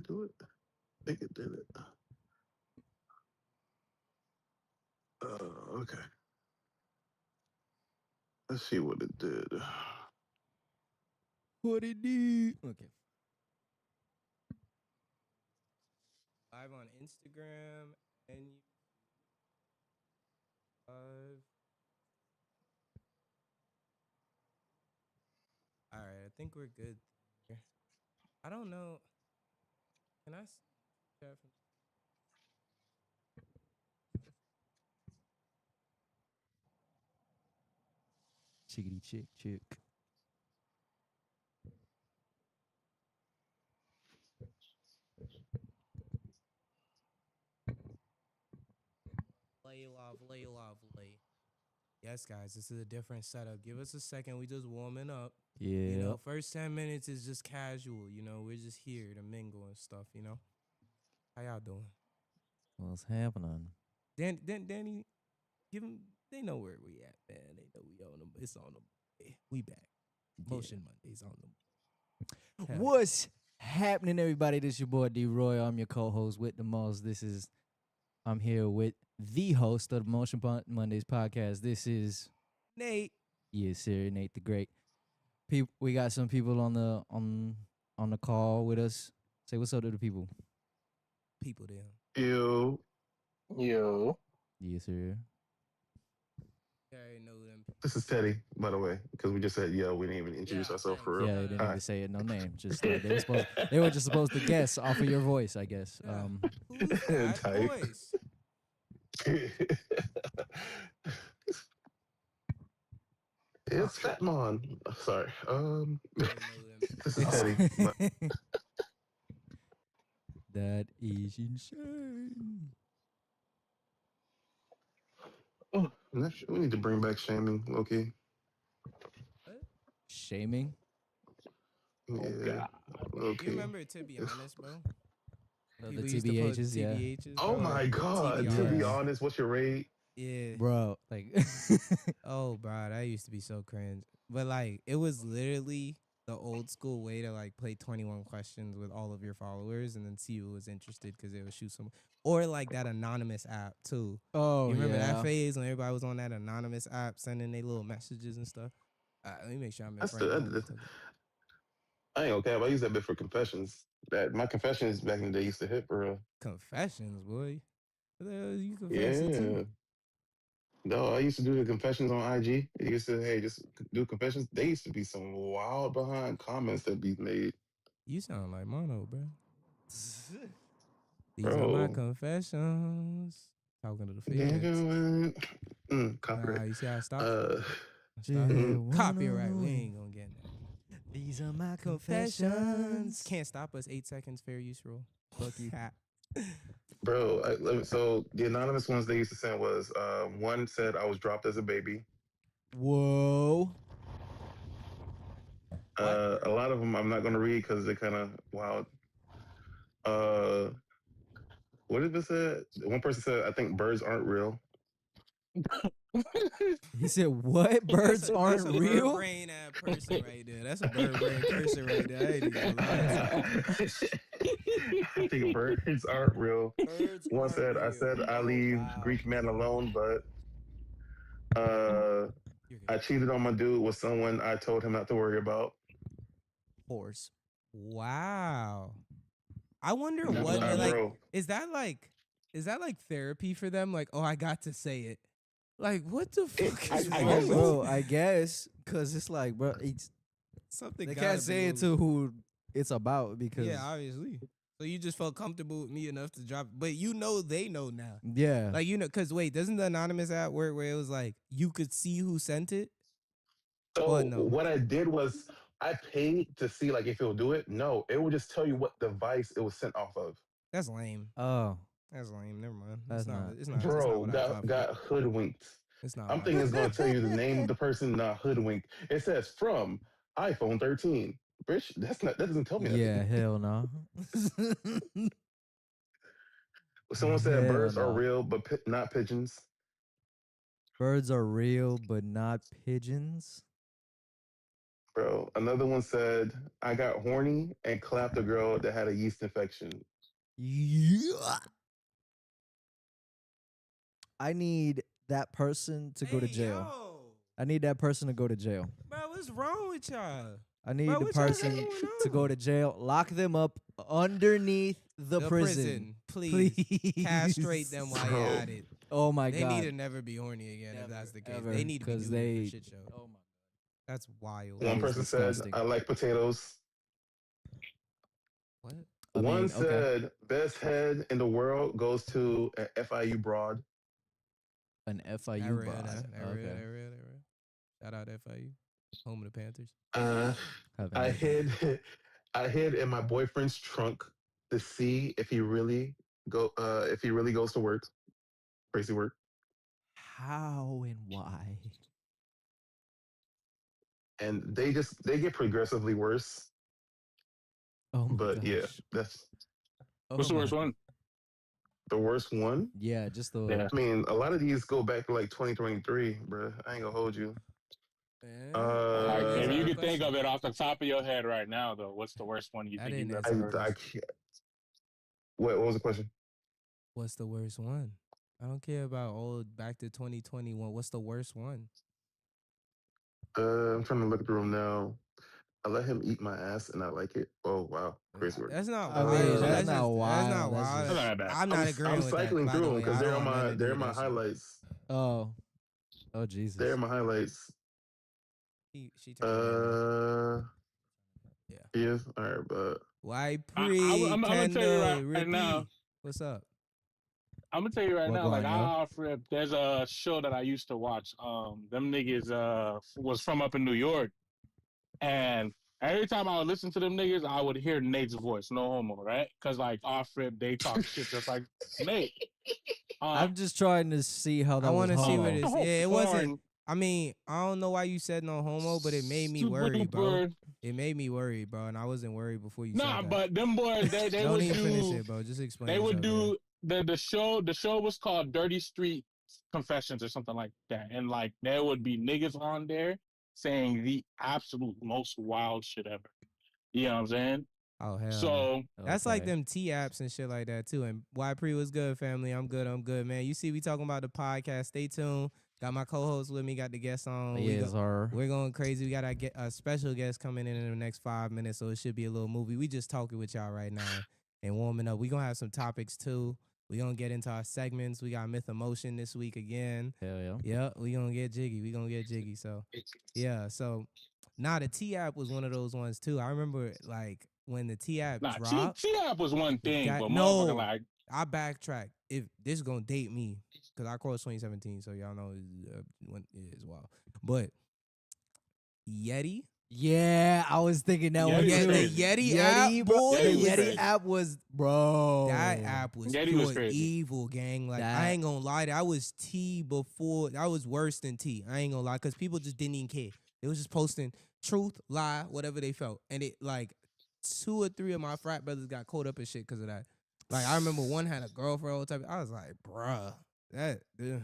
it do it? I think it did it. Okay. Let's see what it did. What it do? Okay. Live on Instagram and live. All right, I think we're good. There. I don't know. Can I see that from? Chickity chick chick. Lay lovely. Yes, guys, this is a different setup. Give us a second. We just warming up. Yeah. You know, first 10 minutes is just casual. You know, we're just here to mingle and stuff. You know, how y'all doing? What's happening? Danny, give them. They know where we at, man. They know we on them. It's on them. We back. Motion Mondays on them. Hell What's happening, everybody? This is your boy D Roy. I'm your co-host with the most. I'm here with the host of the Motion Mondays podcast. This is Nate. yes, sir, Nate the Great. We got some people on the call with us. Say what's up to the people. People there. Ew. Yo. Yes, sir. I already know them. This is Teddy, by the way, because we just said, we didn't even introduce ourselves for real. Yeah, they didn't Hi. even say it. No name. Just they were just supposed to guess off of your voice, I guess. Yeah. Who's that Type. voice? It's Fatmon. Sorry. I know them. This is Teddy. That is insane. We need to bring back shaming, Loki. Shaming. Yeah, God. Loki. You remember, to be honest, bro? The People used to put TBHs, yeah. TBHs, Oh bro. my God! TBRs. To be honest, what's your rate? Yeah. Bro, like Oh, bro, that used to be so cringe. But like, it was literally the old school way to like play 21 questions with all of your followers and then see who was interested because they would shoot some. Or like that anonymous app too. oh, You remember yeah. that phase when everybody was on that anonymous app sending their little messages and stuff? Let me make sure I'm in That's front of the, you. I ain't okay. I use that bit for confessions. That my confessions back in the day used to hit for real. Confessions, boy. What the hell is you confessing Yeah. to? No, I used to do the confessions on IG. It used to, hey, just do confessions. They used to be some wild behind comments that be made. You sound like Mono, bro. These are my Bro. confessions. Talking to the Yeah, feds. copyright. You see how I stopped? Yeah, Copyright. We wanna- ain't gonna get that. These are my Confessions. Can't stop us. 8 seconds. Fair use rule. Fuck you. Bro, so the anonymous ones they used to send was one said I was dropped as a baby. Whoa. A lot of them I'm not gonna read because they're kind of wild. Uh, what did it say? One person said I think birds aren't real. He said, "What? Birds aren't that's a real?" Bird brain person right there. That's a bird brain person right there. I ain't even gonna lie. I think birds aren't real. Birds One aren't said I real. said I Oh, leave wow. Greek man alone, but You're I good. cheated on my dude with someone I told him not to worry about. Horse. Wow. I wonder That's what not like bro. is that like therapy for them? Like, oh, I got to say it. Like, what the fuck is I wrong guess with so. Bro, I guess because it's like, bro, something? they gotta can't be say it wrong. to who it's about because Yeah, obviously. So you just felt comfortable with me enough to drop, but they know now. yeah. Like, because wait, doesn't the anonymous app work where it was like you could see who sent it? So Oh no, what I did was I paid to see like if it'll do it. No, it will just tell you what device it was sent off of. that's lame. Oh, That's lame. Never mind. That's not. It's not. It's not Bro, what I thought. got hoodwinked. It's not. I'm What I thinking it's thought. going to tell you the name of the person, not hoodwinked. It says from iPhone 13. Bitch, that doesn't tell me yeah, nothing. hell no. Someone said Hell birds are no. real, but not pigeons. Birds are real, but not pigeons. Bro, another one said, I got horny and clapped a girl that had a yeast infection. Yeah. I need that person to go to jail. Yo. I need that person to go to jail. Bro, what's wrong with y'all? I need Bro, the what y'all got person going to go on? to jail. Lock them up underneath the prison. Please. Please. Castrate them while Bro. you're at it. Oh my They God. need to never be horny again if that's the case. Ever, They need to be 'cause doing it they- for shit show. Oh my. That's wild. That One is person disgusting. said, I like potatoes. What? I One mean, okay. said, best head in the world goes to an FIU broad. An FIU That real, broad. that Okay. real. Shout out FIU. Home of the Panthers. Haven't I heard. I hid in my boyfriend's trunk to see if he really goes to work, crazy work. How and why? And they get progressively worse. Oh my But gosh. yeah, that's What's the Oh worst my- one? the worst one. Yeah, just the. Yeah. I mean, a lot of these go back to like 2023, bro. I ain't gonna hold you. Like, if you Uh, could think of it off the top of your head right now, though, what's the worst one you I think you've didn't ever answer heard? I of? can't. What was the question? What's the worst one? I don't care about old back to 2021. What's the worst one? I'm trying to look through them now. I let him eat my ass and I like it. Oh wow, crazy work. That's not I wild. mean, that's not wild. That's not That's wild. just- That's not bad. I'm not agreeing I'm with that. cycling By through the them way, because I they're don't on want my nothing to do they're with my that shit. highlights. Oh Jesus. They're my highlights. She turned Yeah. Yeah. All right, but Why I'm gonna tell you right repeat. now. What's up? I'm gonna tell you right What now. going Like, I on? offer it. There's a show that I used to watch. Them niggas was from up in New York, and every time I would listen to them niggas, I would hear Nate's voice. No homo, right? Because like off rip, they talk shit just like Nate. I'm just trying to see how that I was want to see what homo. it's. Yeah, it wasn't. I mean, I don't know why you said no homo, but it made me worried, bro. It made me worried, bro, and I wasn't worried before you said Nah, that. but them boys, they Don't would even finish do. it, bro. Just explain. They would yourself, do the show. The show was called Dirty Street Confessions or something like that, and like there would be niggas on there saying the absolute most wild shit ever. You know what I'm saying? Oh hell. So That's like Okay. them T apps and shit like that too. And Y Pre was good, family. I'm good, man. You see, we talking about the podcast. Stay tuned. Got my co-host with me. Got the guest on. Yes, sir. We're going crazy. We got a special guest coming in the next 5 minutes, so it should be a little movie. We just talking with y'all right now and warming up. We gonna have some topics too. We gonna get into our segments. We got Myth Emotion this week again. Hell yeah. Yeah, we gonna get jiggy. So yeah, so the T app was one of those ones too. I remember like when the T app nah, dropped. T app was one thing, but no, motherfucker like I backtrack. If this gonna date me, because I crossed 2017, so y'all know when it is wild. But Yeti, Yeah, I was thinking that Yeti one was too. the crazy. Yeti app, boy, The Yeti was Yeti crazy. app was, bro. that app was Yeti pure was crazy. evil, gang. Like That- I ain't gonna lie, that was T before. That was worse than T. I ain't gonna lie, because people just didn't even care. They was just posting truth, lie, whatever they felt, and it like 2 or 3 of my frat brothers got caught up in shit because of that. Like I remember one had a girlfriend, all type. I was like, bruh, that. Ugh.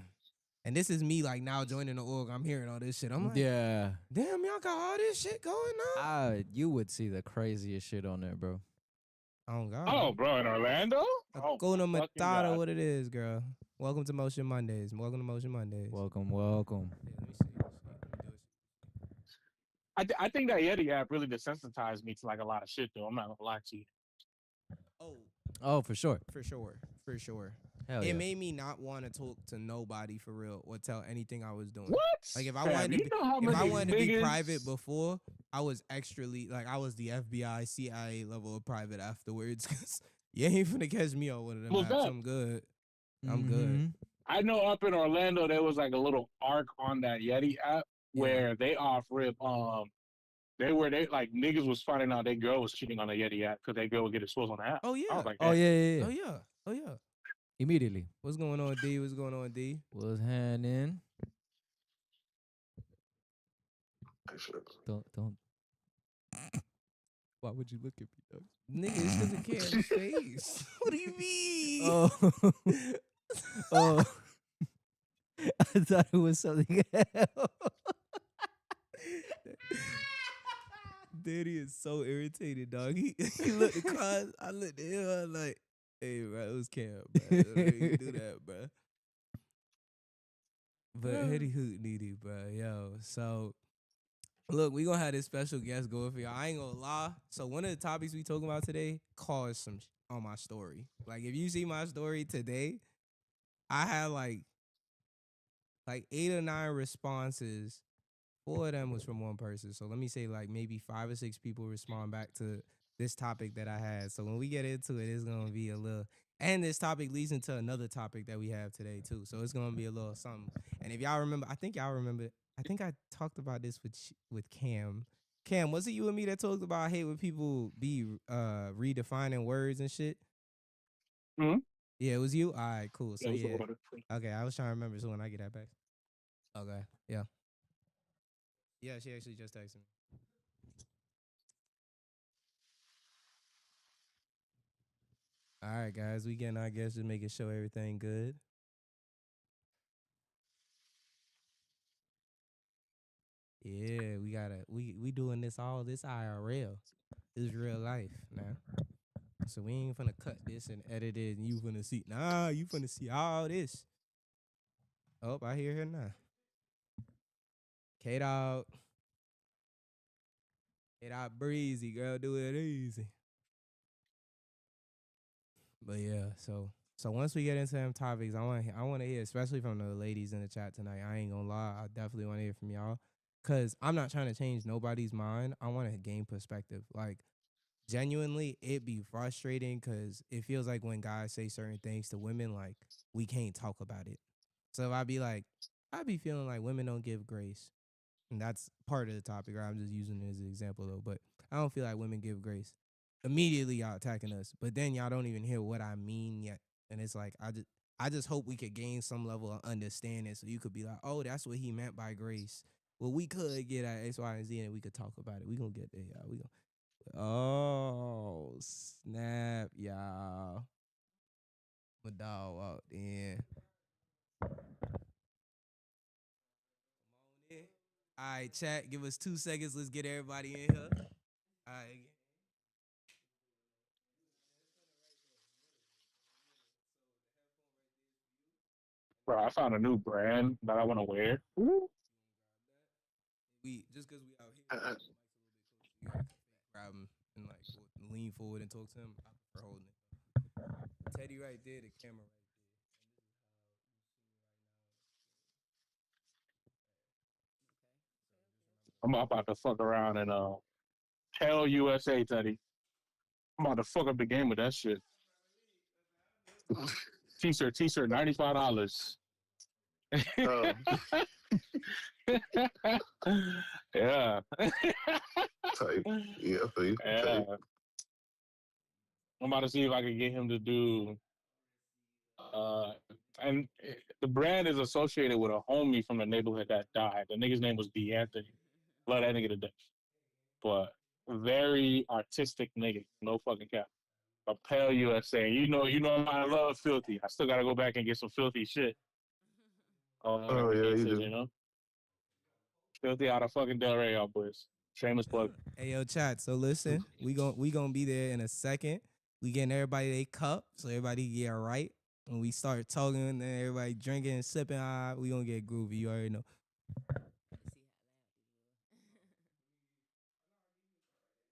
And this is me like now joining the org. I'm hearing all this shit. I'm like, Yeah. damn, y'all got all this shit going on. You would see the craziest shit on there, bro. Oh God. oh, bro, in Orlando. Oh, Hakuna my fucking Matata, God. what it is, girl. Welcome to Motion Mondays. Welcome. Yeah, let me see. Welcome. Let me do it. I think that Yeti app really desensitized me to like a lot of shit, though. I'm not gonna lie to you. Oh, for sure. For sure. Hell It yeah. made me not want to talk to nobody for real or tell anything I was doing. What? Like if I Fam, wanted to you be, know how if I many wanted to be niggas- private before, I was like I was the FBI, CIA level of private afterwards. 'Cause you ain't finna catch me on one of them What's apps. that? I'm good. I'm good. Mhm. I know up in Orlando there was like a little arc on that Yeti app where they off rip they like niggas was finding out their girl was cheating on the Yeti app because their girl would get exposed on the app. Oh I yeah. was like, Oh, damn. yeah. Oh yeah. Oh yeah. Immediately. What's going on, D? What's going on, D? Was hand in. Don't. Why would you look at me, though? Nigga, it's because it can't in face. What do you mean? Oh. Oh. I thought it was something else. Danny is so irritated, dog. He looked across. I looked at him. I was like, "Hey, bro, it was Cam, bro. Don't you do that, bro." But Hitty Hoot Needy, bro. Yo, so look, we gonna have this special guest going for y'all. I ain't gonna lie. So one of the topics we talking about today caused some on my story. Like if you see my story today, I had like 8 or 9 responses. 4 of them was from one person. So let me say like maybe 5 or 6 people respond back to this topic that I had. So when we get into it, it's gonna be a little. And this topic leads into another topic that we have today too. So it's gonna be a little something. And if y'all remember, I think y'all remember. I think I talked about this with Cam. Cam, was it you and me that talked about I hate when people be redefining words and shit? Hmm? Yeah, it was you. All right, cool. So Yeah, yeah, okay. I was trying to remember. So when I get that back, okay, yeah, yeah. She actually just texted me. All right, guys, we getting our guests just making sure everything good. Yeah, we doing this IRL. This is real life now. So we ain't finna cut this and edit it and you finna see you finna see all this. Oh, I hear her now. K-Dog. K-Dog breezy, girl, do it easy. But yeah, so once we get into them topics, I want to hear, especially from the ladies in the chat tonight. I ain't gonna lie, I definitely want to hear from y'all, cause I'm not trying to change nobody's mind. I want to gain perspective. Like genuinely, it be frustrating, cause it feels like when guys say certain things to women, like we can't talk about it. So I be feeling like women don't give grace, and that's part of the topic. Right? I'm just using it as an example though, but I don't feel like women give grace. Immediately y'all attacking us, but then y'all don't even hear what I mean yet, and it's like I just hope we could gain some level of understanding, so you could be like, oh, that's what he meant by grace. Well, we could get at X, Y, and Z, and we could talk about it. We gonna get there, y'all. We gonna. Oh snap, y'all! My dog walked in. All right, chat. Give us 2 seconds. Let's get everybody in here. All right. bro, I found a new brand that I want to wear. Ooh. We just because we out here, Uh, you gotta grab him and like lean forward and talk to him. I prefer holding it. Teddy right there, the camera right I'm about to fuck around and tell USA, Teddy. I'm about to fuck up the game with that shit. T-shirt, $95. oh, Yeah. type. Yeah, I feel you. Yeah. Type. I'm about to see if I can get him to do. Uh, and the brand is associated with a homie from the neighborhood that died. The nigga's name was D'Anthony. Love that nigga to death. But very artistic nigga. No fucking cap. Appel USA. You know I love filthy. I still gotta go back and get some filthy shit. Oh Whatever the yeah, case you is, do. Filthy out of fucking Del Rey, y'all boys. Shameless plug. there. Hey yo, chat. So listen, we gonna be there in a second. We getting everybody their cup, so everybody get right. When we start talking, and then everybody drinking and sipping, we gonna get groovy. You already know.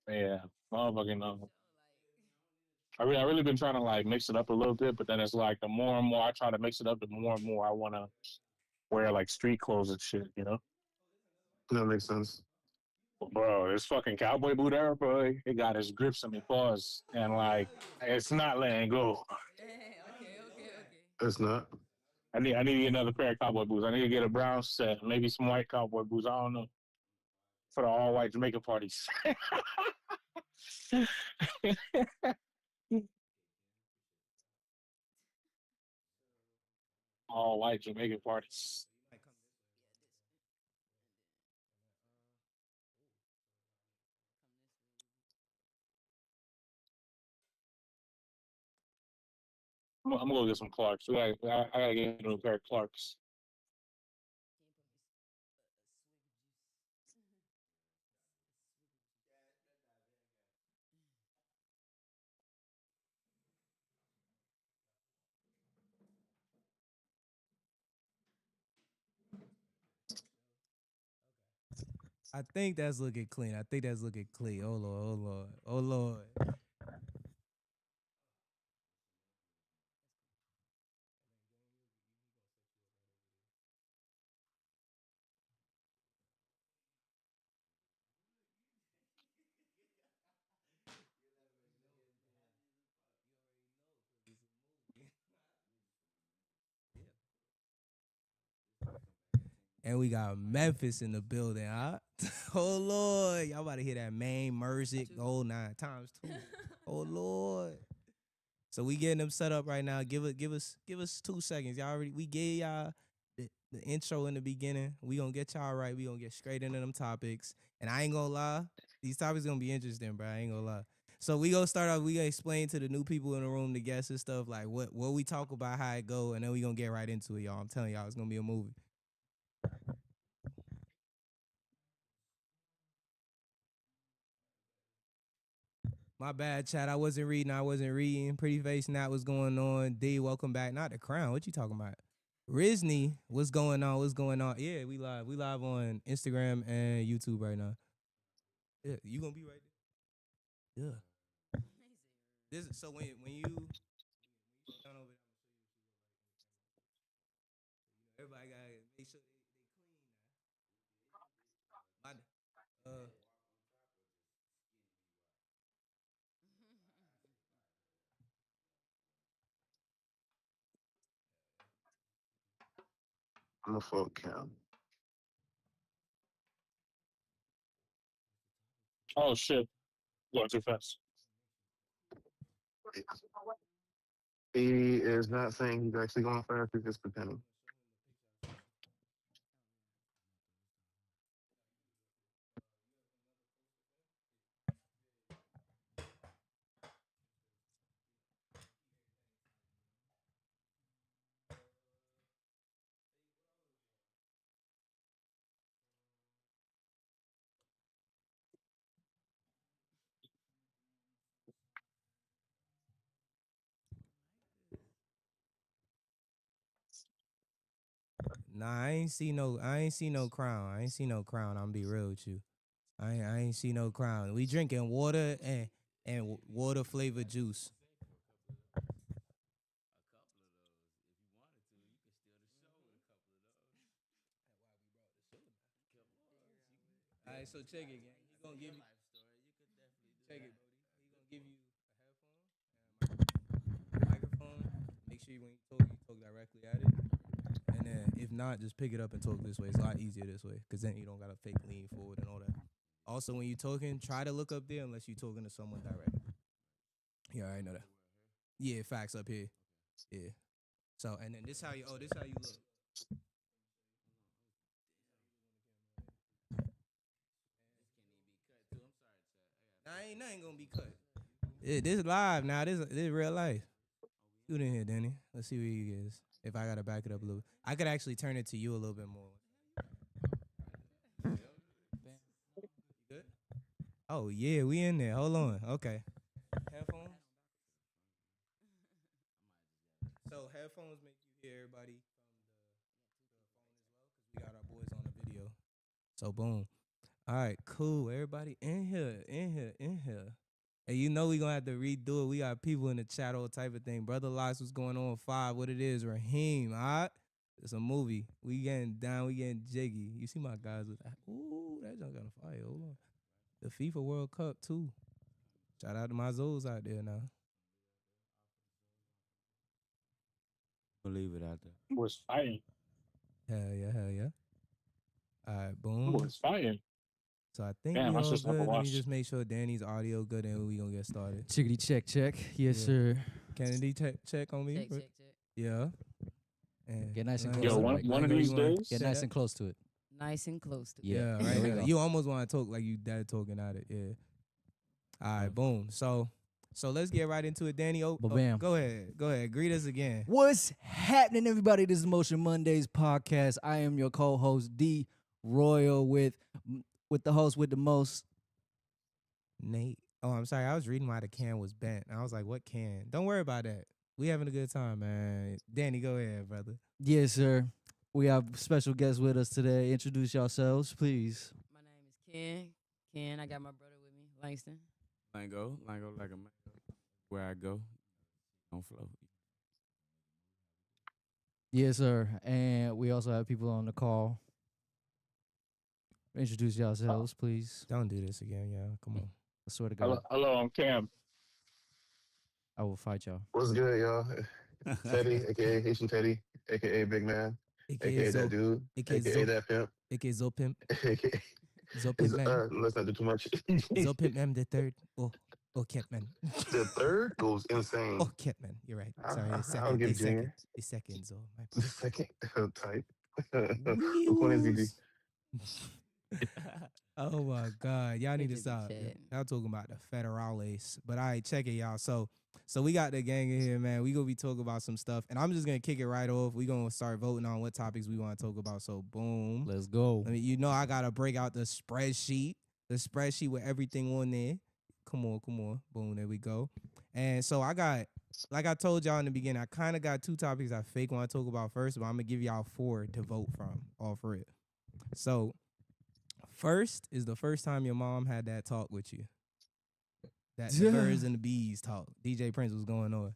Yeah. Motherfucking I really been trying to like mix it up a little bit, but then it's like the more and more I try to mix it up, the more and more I wanna wear like street clothes and shit. That makes sense. But bro, this fucking cowboy boot era, bro, it got his grips on me paws. And like it's not letting go. It's not. I need to get another pair of cowboy boots. I need to get a brown set, maybe some white cowboy boots. I don't know. For the all white Jamaican parties. All white Jamaican parties. I'm gonna go get some Clarks. I gotta get a new pair of Clarks. I think that's looking clean. I think that's looking clean. Oh Lord, oh Lord, oh Lord. And we got Memphis in the building, huh? Oh Lord, y'all about to hear that main Merzik gold 9 times 2. Oh Lord. So we getting them set up right now. Give us 2 seconds. Y'all already we gave y'all the intro in the beginning. We gonna get y'all right. We gonna get straight into them topics. And I ain't gonna lie, these topics gonna be interesting, bro. I ain't gonna lie. So we gonna start off. We gonna explain to the new people in the room, the guests and stuff, like what we talk about, how it go, and then we gonna get right into it, y'all. I'm telling y'all, it's gonna be a movie. My bad, chat. I wasn't reading. Pretty face, not what's going on. D, welcome back. Not the crown. What you talking about? Rizney, what's going on? What's going on? Yeah, we live. We live on Instagram and YouTube right now. Yeah, you gonna be right there. Yeah. This is so when you sit down over there, everybody gotta make sure they clean. My, I'm a full count. Oh shit, going too fast. He is not saying he's actually going fast. He's just pretending. Nah, I ain't see no crown. I ain't see no crown. I'm be real with you. I ain't see no crown. We drinking water and water flavored juice. All right, so check it, gang. He gonna give you check it, Brody. He gonna give you a headphone and a microphone. Make sure when you talk directly at it. And then if not, just pick it up and talk this way. It's a lot easier this way, because then you don't gotta fake lean forward and all that. Also, when you talking, try to look up there unless you're talking to someone direct. Yeah, I know that. Yeah, facts up here. Yeah. So and then this how you look. Ain't nothing gonna be cut. This live now. This real life. Shoot in here, Danny. Let's see where you is. If I gotta back it up a little, I could actually turn it to you a little bit more. Good? Oh yeah, we in there. Hold on. Okay. Headphones. So headphones make you hear everybody from the phone as well, because we got our boys on the video. So boom. All right, cool. Everybody in here. And you know we gonna have to redo it. We got people in the chat, all type of thing. Brother Lots, what's going on? 5, what it is? Raheem, all right? It's a movie. We getting down, we getting jiggy. You see my guys with that? Ooh, that junk got a fire. Hold on. The FIFA World Cup too. Shout out to my Zoes out there now. Leave it out there. Was fighting. Hell yeah. All right, boom. Was fighting. So I think Damn, we I all should stop and good. Let me watch. just make sure Danny's audio good and we gonna get started. Chickity check. Yes, Yeah. sir. Kennedy, check on me. Check. Yeah. And Get nice and Lang- close Yo, to Lang- it. one of Lango, these you wanna days. Get say nice that? and close to it. Nice and close to it. Yeah, right. there we go. You almost want to talk like you dead talking at it. Yeah. All right, boom. So let's get right into it, Danny. Ba-bam. Go ahead. Greet us again. What's happening, everybody? This is Motion Mondays podcast. I am your co-host D Royal with the host with the most. Nate. Oh, I'm sorry. I was reading why the can was bent. I was like, what can? Don't worry about that. We having a good time, man. Danny, go ahead, brother. Yes, sir. We have special guests with us today. Introduce yourselves, please. My name is Ken, I got my brother with me, Langston. Lango like a man. Where I go, on flow. Yes, sir. And we also have people on the call. Introduce yourselves, please. Don't do this again, y'all. Come on. I swear to God, Hello, I'm Cam. I will fight y'all. What's good, y'all? Teddy, aka Haitian Teddy, aka Big Man, aka that dude, aka that pimp, AKA Zopimp. aka. Zopimp man. Let's not do too much. Zopimp man the third. Oh, Catman. The third goes insane. Oh, Catman. You're right. Sorry, the I'll second. give The second. Junior The second, so my the second type. Which one is easy? Oh my God, y'all need to just be stop. chatting. Y'all talking about the federales, but all right, check it, y'all. So we got the gang in here, man. We gonna be talking about some stuff, and I'm just gonna kick it right off. We gonna start voting on what topics we want to talk about. So boom, Let's go. I mean, I gotta break out the spreadsheet with everything on there. Come on, boom, there we go. And so I got, like I told y'all in the beginning, I kind of got 2 topics I fake want to talk about first, but I'm gonna give y'all 4 to vote from, all for it. So first is the first time your mom had that talk with you. That the birds and the bees talk. DJ Prince was going on.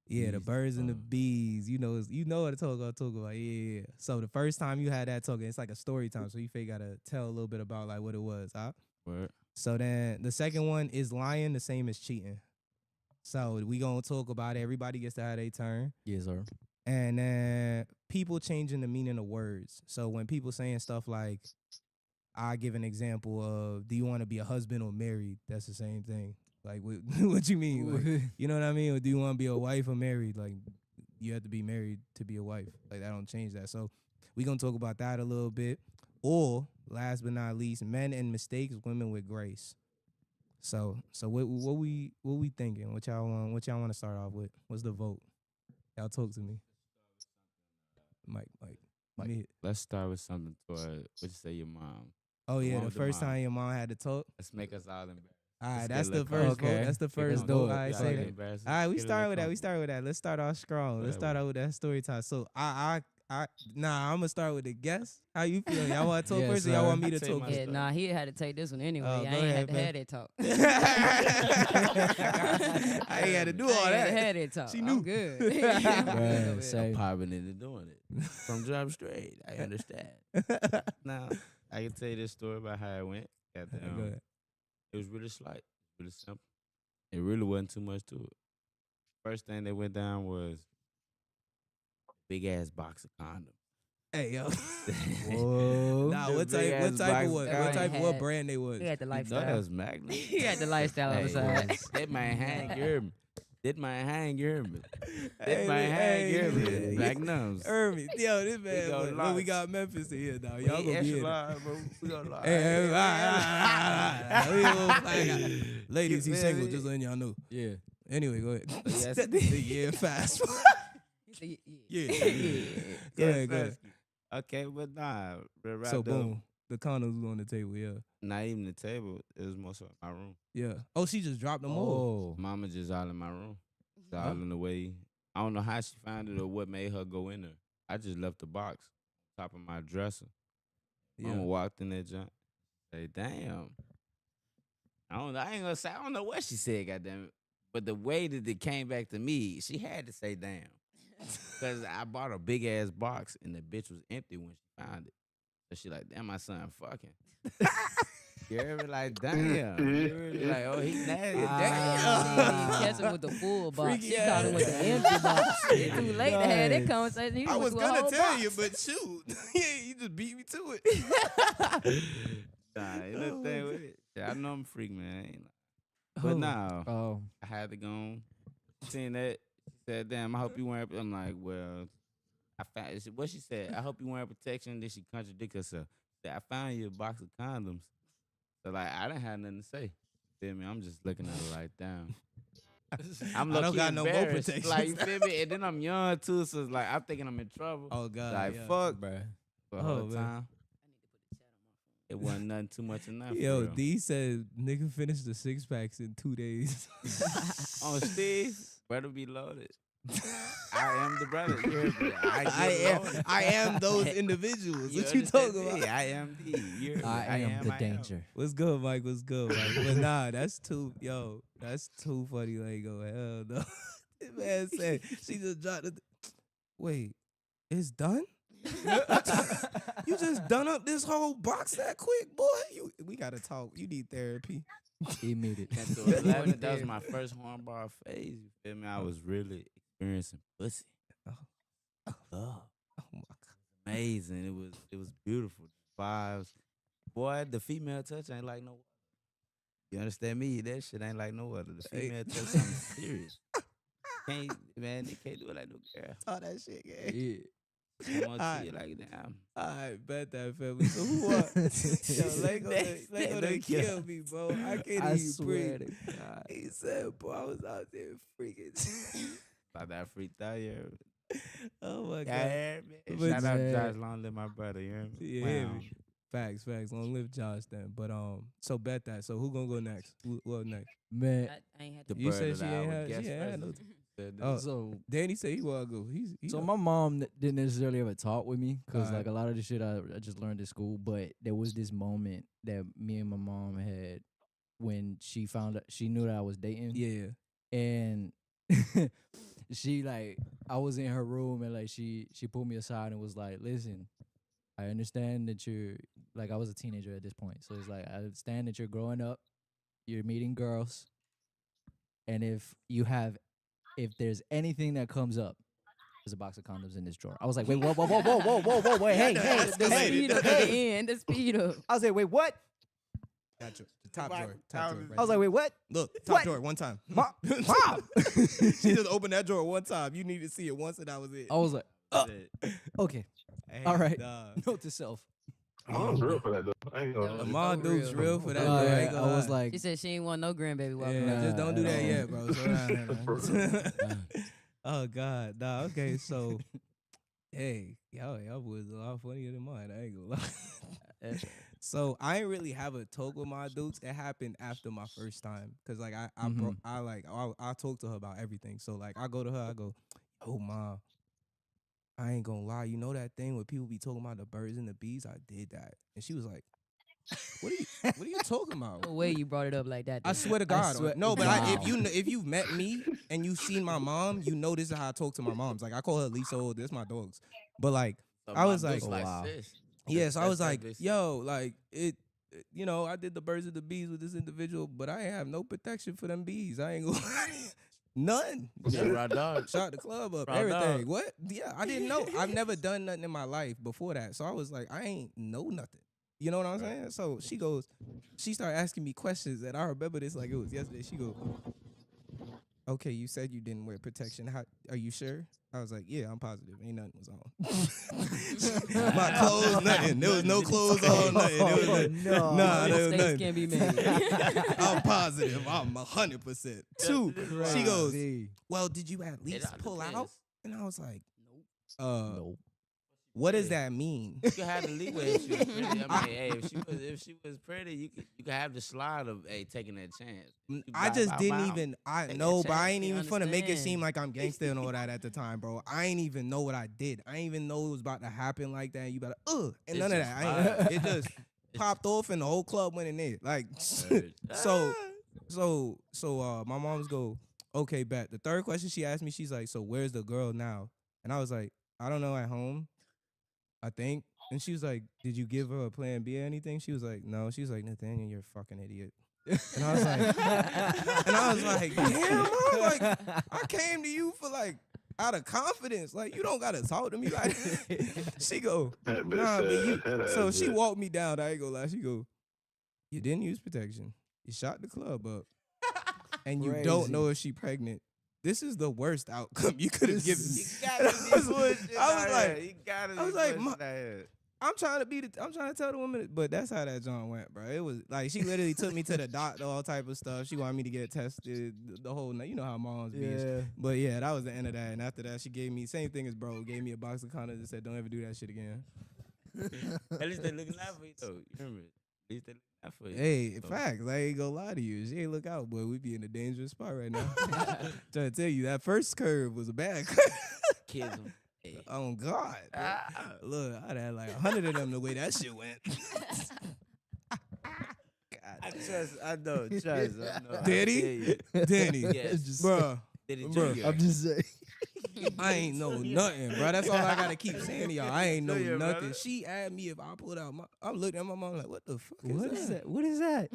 Yeah, the birds and the bees. You know what I'm talking about. Yeah. So the first time you had that talk, it's like a story time. So you fake gotta tell a little bit about like what it was, huh? Word. So then the second one is lying the same as cheating. So we gonna talk about it. Everybody gets to have their turn. Yes, sir. And then people changing the meaning of words. So when people saying stuff like, I give an example of, do you want to be a husband or married? That's the same thing. Like, what you mean? Like, you know what I mean? Or do you want to be a wife or married? Like, you have to be married to be a wife. Like, that don't change that. So we going to talk about that a little bit. Or, last but not least, men and mistakes, women with grace. So what we thinking? What y'all want to start off with? What's the vote? Y'all talk to me. Mike. Me. Let's start with something toward what you say your mom. Oh yeah, one the with the first mom. time your mom had to talk. Let's make us all embarrassed. All right, Let's that's get the like first vote. okay. That's the first Let's do vote. it. All right, Y'all say get that. embarrassed. All right, we Get a start little with that. We comfortable. start with that. Let's start off strong. Let's start out with that story time. So I'm gonna start with the guest. How you feeling? Y'all want to talk Yes, first, or y'all sir. want me to Take talk my first? Yeah, nah, he had to take this one anyway. Oh, I go ain't ahead, had to man. have that talk. I ain't had to do all I ain't that. had that talk. She I'm knew. good. Bruh, say- Popping into doing it from Job Straight. I understand. Now I can tell you this story about how it went. Go Goddamn, ahead. it was really slight, really simple. It really wasn't too much to it. First thing that went down was big ass box of condoms. Hey yo. Whoa. Nah, The what big type? ass What type box of what? that What man type? had. What brand they was? He had the You know that lifestyle. was Magnum. He had the lifestyle on the Hey, side. that man hang, you hear me? That man hang, you hear me? That Hey, man hang, you hear me? hey. Magnums. Hermie, yo, this man. go Look, we lock. got Memphis in here now. We Y'all ain't gonna be extra in it. large, bro. We gonna lie. Hey, we gonna flag out. Ladies, You he's feel single. me? Just letting y'all know. Yeah. Anyway, go ahead. yes. Yeah, fast. He Yeah. said, Go ahead, go ahead. Okay, but nah. Right So boom, the condoms was on the table. Yeah, Not even the table. It was more so in my room. yeah. Oh, she just dropped them all. Oh. Mama just all in my room. It's all in the way. I don't know how she found it or what made her go in there. I just left the box on top of my dresser. Mama Yeah. walked in that junk. Say, damn. I ain't gonna say. I don't know what she said. Goddamn it. But the way that it came back to me, she had to say, damn. Because I bought a big ass box and the bitch was empty when she found it. So she like, damn, my son fucking. You hear me? Like, damn. You hear me? Like, oh, he nasty. "Ah, catch him with the full box. Freaky She caught him with the ass. empty box. It's too late to have that Nice. conversation. He I was went to a gonna whole tell box. you, but shoot, yeah, you just beat me to it. Nah, ain't no thing with it. Yeah, I know I'm a freak, man. I ain't like- But nah, Oh. I had to go on. Seen that. She said, damn, I hope you wearing. I'm like, well, I found what she said. I hope you wearing protection. Then she contradicted herself. Said, I found you a box of condoms. So like, I didn't have nothing to say. Feel me? I'm just looking at her like, damn. I'm I don't low-key got no more embarrassed. protection. Like, you feel me? And then I'm young too, so it's like I'm thinking I'm in trouble. Oh God, like, yeah. fuck, Bruh. for Oh, the whole man. time. It wasn't nothing too much enough. Yo, for real. D said nigga finished the 6-packs in 2 days. On Steve, better be loaded. I am the brother. You heard me? I am those individuals. You What you understand talking me? about? I am the. You heard me? I am the danger. What's good, Mike? What's good, Mike? But nah, that's too funny. Like, go hell no. This man said she just dropped it. Wait, it's done? You just done up this whole box that quick, boy? We gotta talk. You need therapy. Immediately. At the 11, that was my first hornball phase. You feel me? I was really experiencing pussy. Love. Oh my god. Amazing. It was beautiful. Vibes. Boy, the female touch ain't like no other. You understand me? That shit ain't like no other. The female touch something serious. They can't do it like no girl. All that shit, yeah. Yeah. I want to Alright. see it like damn. I bet that family. So who are? Yo, Lego, Lego done kill me, bro. I can't I even swear breathe. to God. He said, "Boy, I was out there freaking." About that free throw, yeah. Oh my Yeah, god. hear me? But Shout out yeah. Josh Long, live my brother. You hear me? Yeah, hear me. Facts. Long live Josh then. But so bet that. So who gonna go next? Who next? Man, I ain't had The to. You bird said of she the ain't hour had. guest She ain't had no. president. Oh, so Danny said he wanna go. He's so my mom didn't necessarily ever talk with me because Alright. like a lot of the shit I just learned at school. But there was this moment that me and my mom had when she found out she knew that I was dating. yeah. And she like I was in her room and like she pulled me aside and was like, listen, I understand that you're like I was a teenager at this point. So it's like I understand that you're growing up, you're meeting girls, and if there's anything that comes up, there's a box of condoms in this drawer. I was like, wait, whoa, wait, hey, The speed up at the end. The speed up. I was like, wait, what? Gotcha. The top Right. drawer. Top drawer. I was like, wait, what? Look, top What? drawer one time. Mom. She just opened that drawer one time. You need to see it once, and that was it. I was like, okay, Hey, all right. dog. note to self. I'm real for that though. I ain't gonna. Yeah. Lamar dude's real. real for that. Oh, though. I yeah, ain't gonna I was lie. like, She said she ain't want no grandbaby walking Yeah, around. just don't do that at yet, all. bro. Slow down, man. Oh God, nah. Okay, so hey, y'all was a lot funnier than mine. I ain't gonna lie. So I ain't really have a talk with my dudes. It happened after my first time, cause like I talk to her about everything. So like I go to her, I go, oh ma, I ain't gonna lie. You know that thing where people be talking about the birds and the bees? I did that, and she was like, what are you talking about? No way you brought it up like that. I though. swear to God. swear- No, but Wow. if you've met me and you've seen my mom, you know this is how I talk to my moms. Like I call her Lisa. Oh, this my dogs. But like, So I my was dude's like, wow. sis. yeah. So I was like, That's yo, like it. You know, I did the birds and the bees with this individual, but I ain't have no protection for them bees. I ain't gonna none. Yeah, raw dog. Shot the club up, Raw everything. dog. What? Yeah, I didn't know. I've never done nothing in my life before that. So I was like, I ain't know nothing. You know what I'm saying? So she started asking me questions, and I remember this like it was yesterday. She goes, okay, you said you didn't wear protection. How are you sure? I was like, yeah, I'm positive. Ain't nothing was on. My clothes, nothing. There was no clothes on, nothing. There was nothing. no. Nah, there was Mistakes nothing. can be made. I'm positive. I'm 100%. Two, she goes, Crazy. well, did you at least all pull out? depends. And I was like, Nope. what does that mean? You could have the leeway if she was pretty. I mean, hey, if she was pretty, you could have the slide of taking that chance. I just Bow, didn't bow. even. I Take know, that but I chance. ain't You even finna make it understand. seem like I'm gangster and all that at the time, bro. I ain't even know what I did. I ain't even know it was about to happen like that. You better, and It's none of just that. I ain't, vibes. it just popped off and the whole club went in there. Like, Word. so my mom's go, okay, bet. The third question she asked me, she's like, so where's the girl now? And I was like, I don't know, at home, I think. And she was like, did you give her a plan B or anything? She was like, no. She was like, Nathaniel, you're a fucking idiot. And I was like, damn, Mom, like, I came to you for like, out of confidence. Like, you don't gotta talk to me like She go, That bitch nah, but you. said that So ass she bitch. walked me down. I ain't gonna lie. She go, you didn't use protection. You shot the club up. And you don't Crazy. know if she pregnant. This is the worst outcome you could have given me. You gotta be pushing I was out like- here. You gotta I was be like, pushing Ma- out here. I'm trying to tell the woman, but that's how that John went, bro. It was like she literally took me to the doctor, all type of stuff. She wanted me to get tested, the whole night. You know how moms be. Yeah. But yeah, that was the end of that. And after that, she gave me same thing as bro. Gave me a box of condoms and said, "Don't ever do that shit again." At least they looking out for you though. You remember? least they look out for you. Hey, So, facts. I ain't gonna lie to you. She ain't look out, boy. We be in a dangerous spot right now. Trying to tell you, that first curve was a bad curve. kids. Hey. Oh, God. Ah. Look, I'd had like 100 of them the way that shit went. I know, trust. I know. Daddy? Danny. Yes. Bruh. Diddy Bruh, Jr. I'm just saying. I ain't know nothing, bro. That's all I gotta keep saying to y'all. I ain't know Junior, nothing. brother. She asked me if I pulled out my. I'm looking at my mom like, what the fuck What is is that? that? What is that?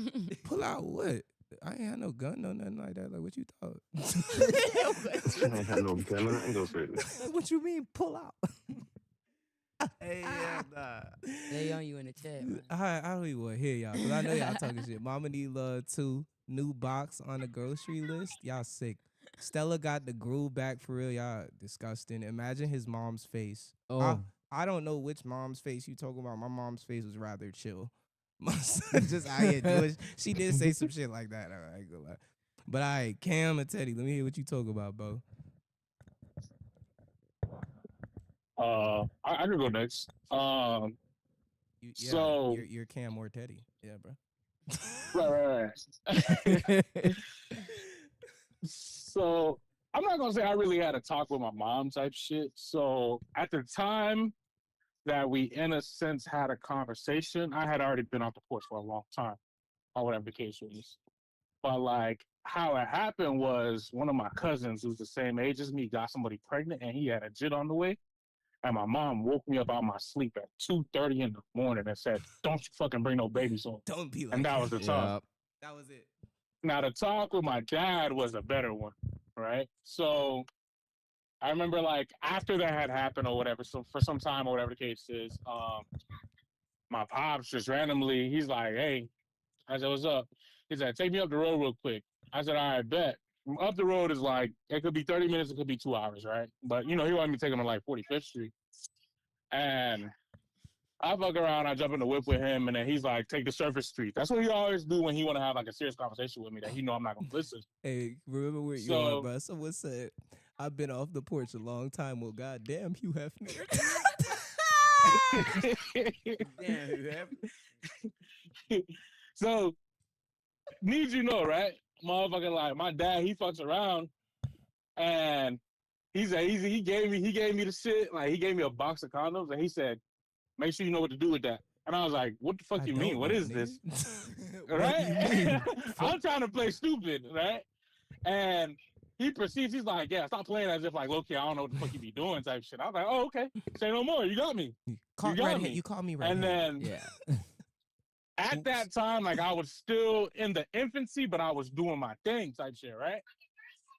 Pull out what? I ain't had no gun, no nothing like that. Like, what you thought? I ain't had no gun. I ain't go crazy. Like, what you mean pull out? Hey, yeah, nah. They on you in the chat, man. I don't even want to hear y'all because I know y'all talking shit. Mama need love too. New box on the grocery list. Y'all sick. Stella got the groove back for real. Y'all disgusting. Imagine his mom's face. Oh, I don't know which mom's face you talking about. My mom's face was rather chill. My son just out here doing. She did say some shit like that. I ain't gonna lie. But all right, Cam and Teddy, let me hear what you talk about, bro. I can go next. Yeah, So- you're Cam or Teddy. Yeah, bro. Right. So I'm not gonna say I really had a talk with my mom type shit. So at the time that we, in a sense, had a conversation, I had already been off the porch for a long time, or whatever the case was. But like how it happened was one of my cousins who's the same age as me got somebody pregnant and he had a jit on the way. And my mom woke me up out of my sleep at 2:30 in the morning and said, "Don't you fucking bring no babies home." Don't be like And that was the talk. That was it. Now the talk with my dad was a better one, right? So I remember like after that had happened or whatever, so for some time or whatever the case is, my pops just randomly, he's like, "Hey," I said, "What's up?" He said, "Take me up the road real quick." I said, "All right, bet." Up the road is like, it could be 30 minutes, it could be 2 hours, right? But he wanted me to take him to like 45th Street. And I fuck around, I jump in the whip with him, and then he's like, "Take the surface street." That's what he always do when he want to have like a serious conversation with me that I'm not gonna listen. Hey, remember where you are, bro? Someone said, I've been off the porch a long time. Well, goddamn, Hugh Hefner. Damn, you happy? So, need you know, right? Motherfucker, like my dad, he fucks around, and he gave me the shit. Like he gave me a box of condoms, and he said, "Make sure you know what to do with that." And I was like, "What the fuck I you don't mean? What know, is nigga. this?" What do you Right? mean? I'm trying to play stupid, right? And he proceeds, he's like, "Yeah, stop playing as if like, okay, I don't know what the fuck you be doing," type shit. I was like, "Oh, okay. Say no more. You got me." Caught got right me. You called me right And then yeah. at that time, like I was still in the infancy, but I was doing my thing type shit, right?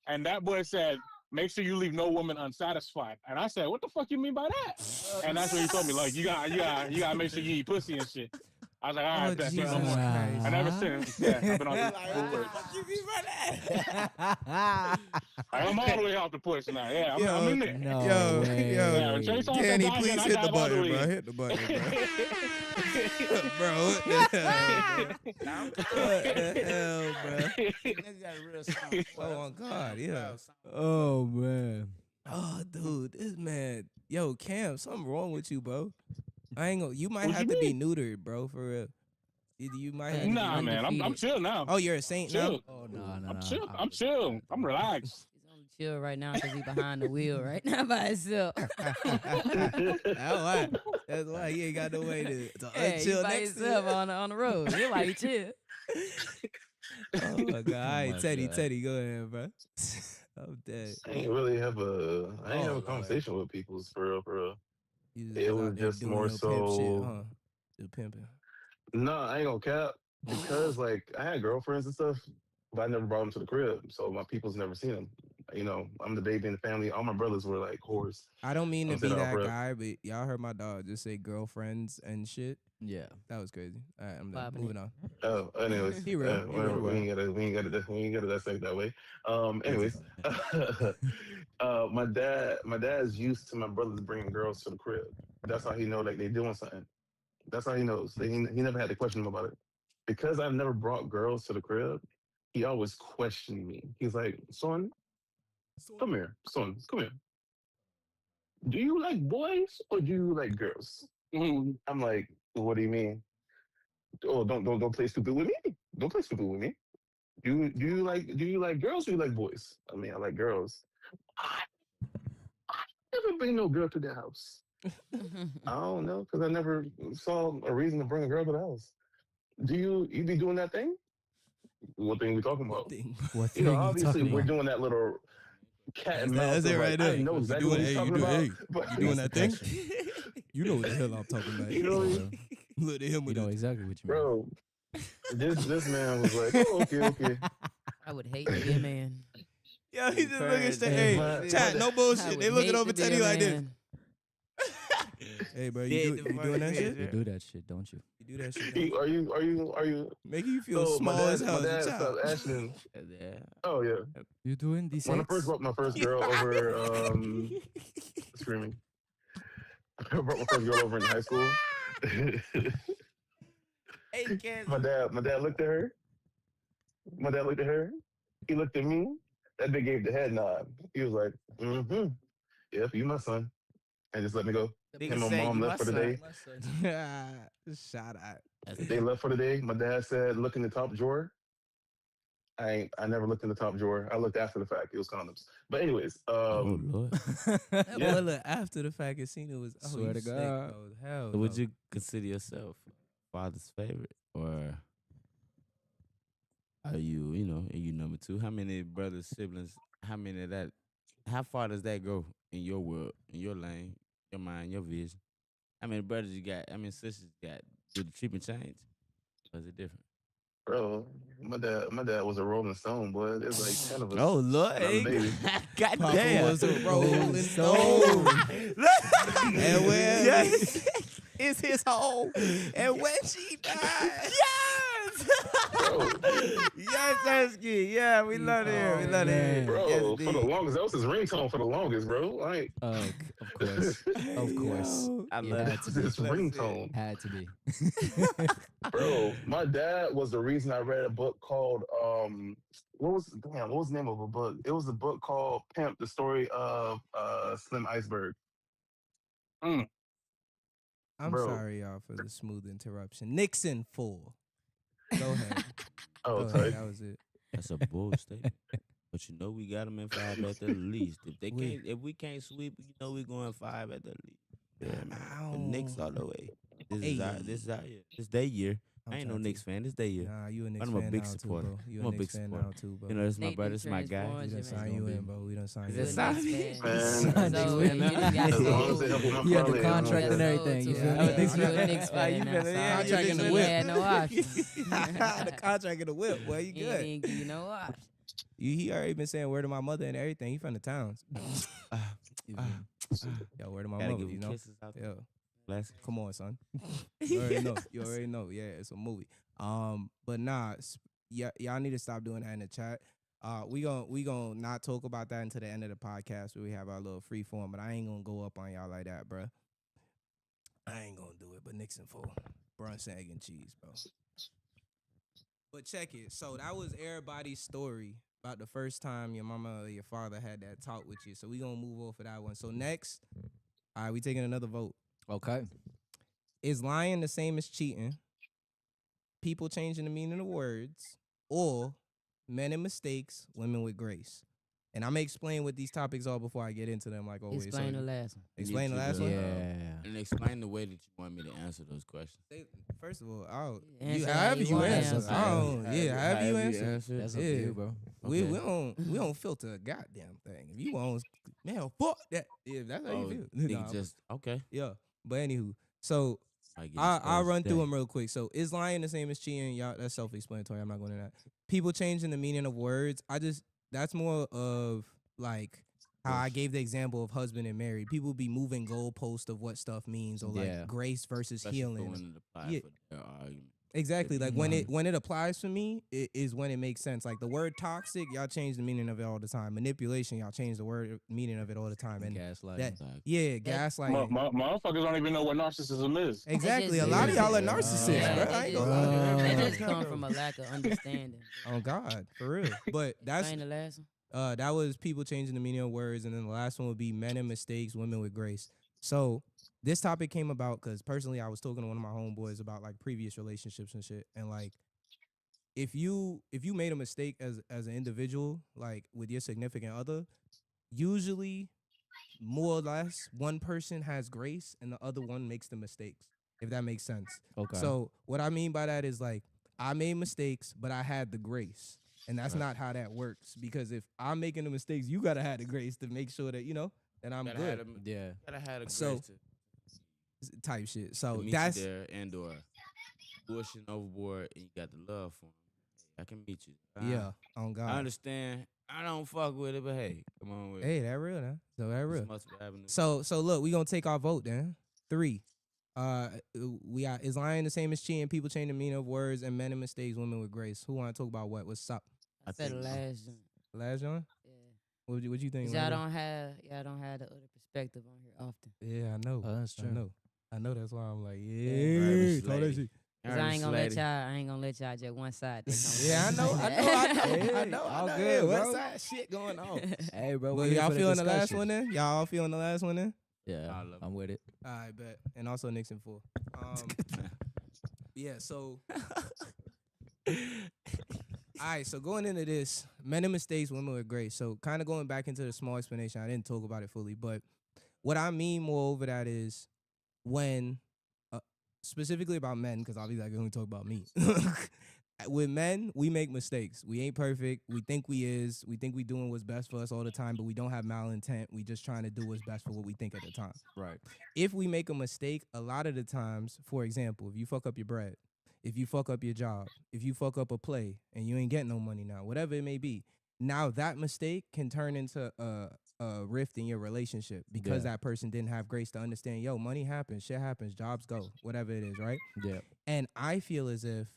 And that boy said, "Make sure you leave no woman unsatisfied." And I said, "What the fuck you mean by that?" And that's when he told me, like, you gotta make sure you eat pussy and shit. I was like, "All right, bet, say no more." Christ. And ever since, yeah, I've been on Like, the what the porch. fuck you mean by that? I'm all the way off the porch now. Yeah, I'm Yo, in there. No Yo, way. yo, Yeah, when Chase on Danny, that please I hit the dive all the button, way bro. in. Hit the button, bro. Bro, what the hell, bro? What the hell, bro? Nigga got a real sound. Oh, my God, yeah. Oh man. Oh, dude, this man. Yo, Cam, something wrong with you, bro. I ain't gonna. You might What have you to be mean? neutered, bro, for real. You might have to Nah, be man, I'm Undefeated. chill now. Oh, you're a saint now? Chill. Oh no. I'm chill. I'm chill. I'm relaxed. He's only chill right now because he's behind the wheel right now by himself. That's why he ain't got no way to Hey, he unchill by next to himself you. on the road. He like chill. Oh my God! All right, my Teddy, God. Teddy, go ahead, bro. I'm dead. I ain't really have a Lord. conversation with people for real, for real. You It was was out there just doing more your pimp shit, so. huh? The pimping. No, I ain't gonna cap because like I had girlfriends and stuff, but I never brought them to the crib, so my people's never seen them. I'm the baby in the family. All my brothers were like whores. I don't mean to I'm be saying that bro. guy, but y'all heard my dog just say girlfriends and shit. Yeah. That was crazy. All right, I'm done. Popping Moving on. Oh, anyways, He real. He real. we ain't gotta dissect that way. Anyways, my dad's used to my brothers bringing girls to the crib. That's how he know like they doing something. That's how he knows. He never had to question him about it. Because I've never brought girls to the crib, he always questioned me. He's like, son, come here. Son, come here. Do you like boys or do you like girls? I'm like, what do you mean? Oh, don't play stupid with me. Don't play stupid with me. Do you like girls or you like boys? I mean, I like girls. I never bring no girl to the house. I don't know because I never saw a reason to bring a girl to the house. Do you be doing that thing? What thing we talking What about? thing? What You know, thing you obviously talking we're about? doing that little cat and That's mouse. it Of right like, I there. know You exactly doing? what he's Hey, talking you about. Hey, But you doing That's that the thing? question. You know what the hell I'm talking about. you know, For real. Look at him You with know his. exactly what you mean. bro, this man was like, oh, okay. I would hate to be a man. Yo, he just looking straight. Hey, Hey, my- chat, my- no I bullshit. would They looking hate over to be Teddy a like this. man. Hey, bro, Dead you the doing fucking that shit? man. You do that shit, don't you? You do that shit? Don't you? Are you? Making you feel So small as hell my as a dad child. stopped asking. Yeah. Oh yeah, You doing these when I first sex? brought my first girl over, screaming. I brought my first girl over in high school. Hey, kids. My dad looked at her. My dad looked at her. He looked at me. That big gave the head nod. He was like, "Mm-hmm. Yep, you my son," and just let me go. Nigga And my say, mom "You left my for the son." day. Shout out. They left for the day. My dad said, "Look in the top drawer." I never looked in the top drawer. I looked after the fact. It was condoms. But anyways, Oh Lord. That Yeah. boy look after the fact it seen it was. Oh, Swear you to sick, God. bro. Hell So would no. you consider yourself father's favorite, or are are you number two? How many brothers, siblings? How many of that? How far does that go in your world, in your lane, your mind, your vision? How many brothers you got? How many sisters you got? Do the treatment change? Or is it different? bro, my dad was a Rolling Stone, boy. There's like 10 of Oh us, Lord, and I'm the baby. God Papa damn. was a rolling Stone. stone. And when Yes. it's his home. And when she died. Bro, Yes, Ersky. Yeah, we love it here. We love it here. man. bro, Yes, for the indeed. longest, that was his ringtone for the longest, bro. I ain't. Of course. Of course. Yo. I It love had it. to That's be. his ringtone. Had to be. Bro, my dad was the reason I read a book called what was the name of a book? It was a book called Pimp, the story of Slim Iceberg. Mm. I'm Bro. sorry, y'all, for the smooth interruption. Nixon full. Go ahead. Oh, Go sorry. ahead. That was it. That's a bold statement. But you know we got them in five at the least. If we can't sweep, we going five at the least. Yeah, man. The Knicks all the way. This is our year. This their year. I ain't no trying to- Knicks fan. This their year. Nah, you a Knicks I'm a fan big now supporter. too, bro. You I'm a a Knicks big fan supporter. now too, bro. You know, this my Nate brother. done This my guy. transformed We done you, sign man. you gonna in, be- bro. We done sign Is you it in. sign- Man, Knicks So, fan you now. done got as long as sold. they help with my He had the parlay, contract I'm and good. everything. You So, feel yeah, me? you a Knicks Oh, you fan now. feel it? So Yeah, Contract you in the just whip. had no option. The contract in the whip, boy. You He good. didn't give you no option. He already been saying word to my mother and everything. He from the towns. You feel me? Yo, word to my Gotta mother, give you him know? kisses out there. Yeah. Bless. Come on, son. You already know. You already know. Yeah, it's a movie. But nah, y'all need to stop doing that in the chat. We gon' not talk about that until the end of the podcast where we have our little free form. But I ain't gonna go up on y'all like that, bruh. I ain't gonna do it. But Nixon full brunch, egg, and cheese, bro. But check it. So that was everybody's story about the first time your mama or your father had that talk with you. So we gonna move off of that one. So next, all right, we taking another vote. Okay. Is lying the same as cheating? People changing the meaning of words, or men in mistakes, women with grace? And I'm gonna explain what these topics are before I get into them. Like always, Explain so the last one. explain the Need you last to, one. Yeah. And explain the way that you want me to answer those questions. First of all, Answer how however you you wanna answer. answer. However you answer. That's up Yeah. to you, bro. We Okay. we don't filter a goddamn thing. If you want, man, fuck that. If that's how you feel. Nigga, Nah, just okay. yeah. But anywho, so I'll I'll run through them real quick. So is lying the same as cheating? Y'all, that's self-explanatory. I'm not going to that. People changing the meaning of words. That's more of like how I gave the example of husband and married. People be moving goalposts of what stuff means, or like Yeah. grace versus healing. Yeah. For their argument. Exactly. Like Mhm. when it applies for me, it is when it makes sense. Like the word toxic, y'all change the meaning of it all the time. Manipulation, y'all change the word meaning of it all the time. And Gaslighting. that, Exactly. yeah, gaslighting. Motherfuckers don't even know what narcissism is. Exactly. A just- lot of y'all are Yeah. narcissists, Yeah. bro. I ain't gonna lie. That just come from a lack of understanding. Oh God, for real. But that's Explain the last one. that was people changing the meaning of words, and then the last one would be men in mistakes, women with grace. So this topic came about because personally I was talking to one of my homeboys about like previous relationships and shit, and like if you made a mistake as an individual, like with your significant other, usually more or less one person has grace and the other one makes the mistakes, if that makes sense. Okay. So what I mean by that is like I made mistakes, but I had the grace. And that's Right. not how that works. Because if I'm making the mistakes, you gotta have the grace to make sure that, that I'm Gotta good. have the, Yeah. gotta have the grace So- to Type shit. to So meet that's you there and or pushing overboard and you got the love for him. Hey, I can meet you. yeah, on God. I understand. I don't fuck with it, but hey, come on with it. Hey, that real now. So that real. This must be happening. So look, we gonna take our vote then. 3. We got is lying the same as cheating, people change the meaning of words, and men and mistakes, women with grace. Who wanna talk about what? What's up? I I said the think so. last one. Last one? Yeah. What you think? 'Cause y'all Lando? don't have the other perspective on here often. Yeah, I know. Oh, that's true. I know that's why I'm like, Right, yeah, Miss call that Lady. shit. Cause I ain't gonna let y'all just one side. Yeah, I know. All I good, know. bro. What side shit going on? Hey, bro. Well, we here y'all for feeling the last discussion. one then? Y'all all feeling the last one then? Yeah, I love I'm with it. All right, bet. And also Nixon 4. Yeah, so all right, so going into this, men and mistakes, women with grace. So kind of going back into the small explanation, I didn't talk about it fully, but what I mean more over that is when, specifically about men, because obviously I can only talk about me. With men, we make mistakes. We ain't perfect. We think we think we doing what's best for us all the time, but we don't have malintent. We just trying to do what's best for what we think at the time. Right. If we make a mistake, a lot of the times, for example, if you fuck up your bread, if you fuck up your job, if you fuck up a play and you ain't getting no money now, whatever it may be, now that mistake can turn into a rift in your relationship because Yeah. that person didn't have grace to understand, yo, money happens, shit happens, jobs go, whatever it is, right? Yeah. And I feel as if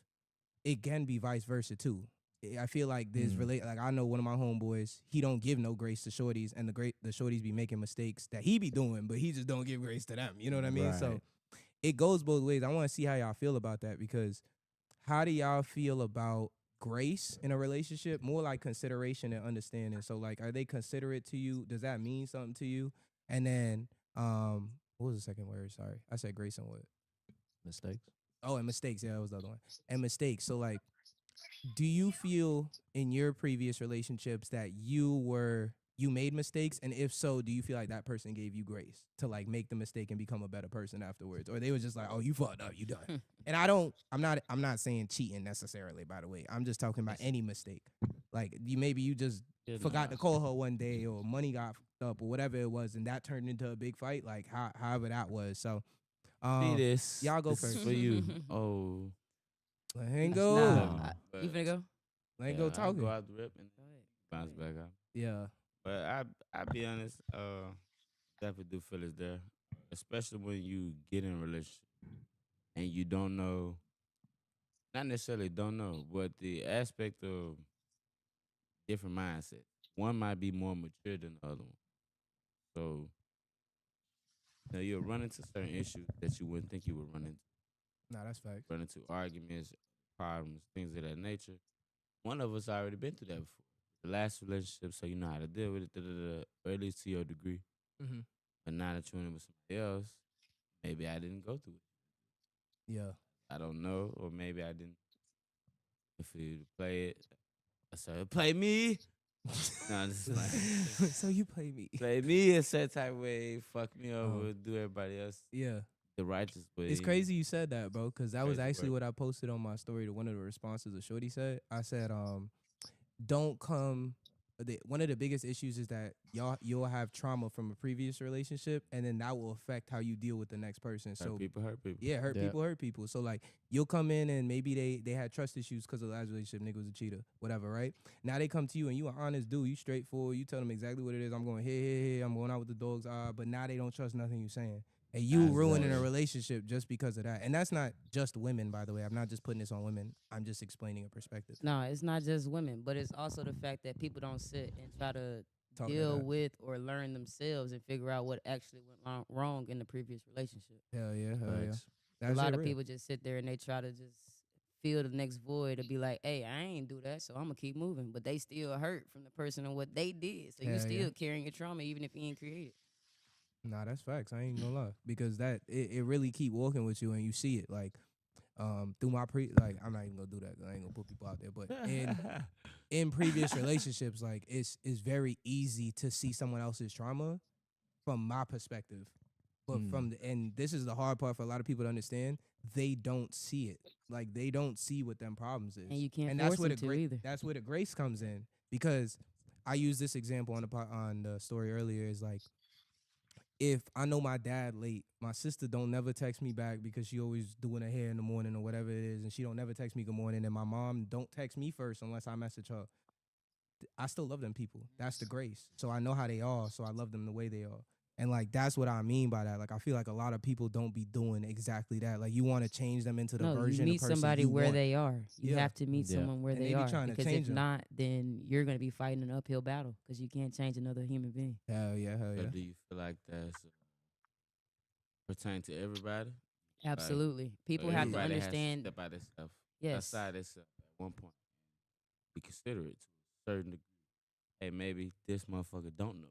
it can be vice versa too. I feel like there's like I know one of my homeboys, he don't give no grace to shorties, and the shorties be making mistakes that he be doing, but he just don't give grace to them. You know what I mean? So Right. it goes both ways. I want to see how y'all feel about that, because how do y'all feel about grace in a relationship? More like consideration and understanding. So like, are they considerate to you? Does that mean something to you? And then what was the second word? Sorry, I said grace and what? Mistakes. Oh, and mistakes. Yeah, that was the other one. And mistakes. So like, do you feel in your previous relationships that you made mistakes? And if so, do you feel like that person gave you grace to like make the mistake and become a better person afterwards? Or they was just like, oh, you fucked up, you done. And I'm not saying cheating necessarily, by the way. I'm just talking about any mistake. Like you just Yeah, forgot nah. to call her one day, or money got fucked up, or whatever it was, and that turned into a big fight, like however that was. So See this. y'all go This is first. for you. Oh. let him Nah, go. But you finna go? Let him yeah, go I'll talking. Go out the rip and Go ahead. bounce back up. Yeah. But I be honest, definitely do feel it's there. Especially when you get in a relationship and you don't know, not necessarily don't know, but the aspect of different mindset. One might be more mature than the other one. So you'll run into certain issues that you wouldn't think you would run into. Nah, that's facts. Run into arguments, problems, things of that nature. One of us already been through that before. The last relationship, so you know how to deal with it, or at least to your degree. Mm-hmm. But now that you're in it with somebody else, maybe I didn't go through it. Yeah. I don't know, or maybe I didn't. If you play it, I said, play me. No, this is like So you play me. play me a certain type of way, fuck me over, Oh. do everybody else Yeah. the righteous way. It's crazy you said that, bro, because that was Crazy actually work. what I posted on my story to one of the responses of Shorty said. I said, don't come. One of the biggest issues is that you'll have trauma from a previous relationship, and then that will affect how you deal with the next person. Hurt So people hurt people. yeah, Yeah. hurt people. So like you'll come in and maybe they had trust issues because of the last relationship, nigga was a cheater, whatever, right? Now they come to you and you an honest dude, you straightforward, you tell them exactly what it is. I'm going here, I'm going out with the dogs, but now they don't trust nothing you saying. And you That's ruining a right. relationship just because of that. And that's not just women, by the way. I'm not just putting this on women. I'm just explaining a perspective. No, it's not just women, but it's also the fact that people don't sit and try to Talking deal about that. with or learn themselves and figure out what actually went wrong in the previous relationship. Hell yeah. Facts. That's A lot it, of real. people just sit there and they try to just fill the next void to be like, hey, I ain't do that, so I'm gonna keep moving. But they still hurt from the person and what they did. So you Hell still yeah. carrying your trauma even if you ain't created. Nah, that's facts. I ain't gonna lie, because it really keep walking with you and you see it like through my like I'm not even gonna do that 'cause I ain't gonna put people out there, but in previous relationships, like it's very easy to see someone else's trauma from my perspective. But and this is the hard part for a lot of people to understand, they don't see it. Like they don't see what them problems is. And you can't and force that's where them to either. that's where the grace comes in. Because I use this example on the story earlier, is like, if I know my dad late, my sister don't never text me back because she always doing her hair in the morning or whatever it is, and she don't never text me good morning, and my mom don't text me first unless I message her. I still love them people. That's the grace. So I know how they are, so I love them the way they are. And like that's what I mean by that. Like I feel like a lot of people don't be doing exactly that. Like you want to change them into the No, version you of meet person somebody you where want. they are. You Yeah. have to meet Yeah. someone where And they they be are. trying to Because change if 'em. not, then you're gonna be fighting an uphill battle because you can't change another human being. Hell yeah, hell So yeah. do you feel like that's pertain to everybody? Absolutely. People Or have to everybody understand. has to step out themselves, Yes, outside themselves at one point. Be considerate to a certain degree. Hey, maybe this motherfucker don't know.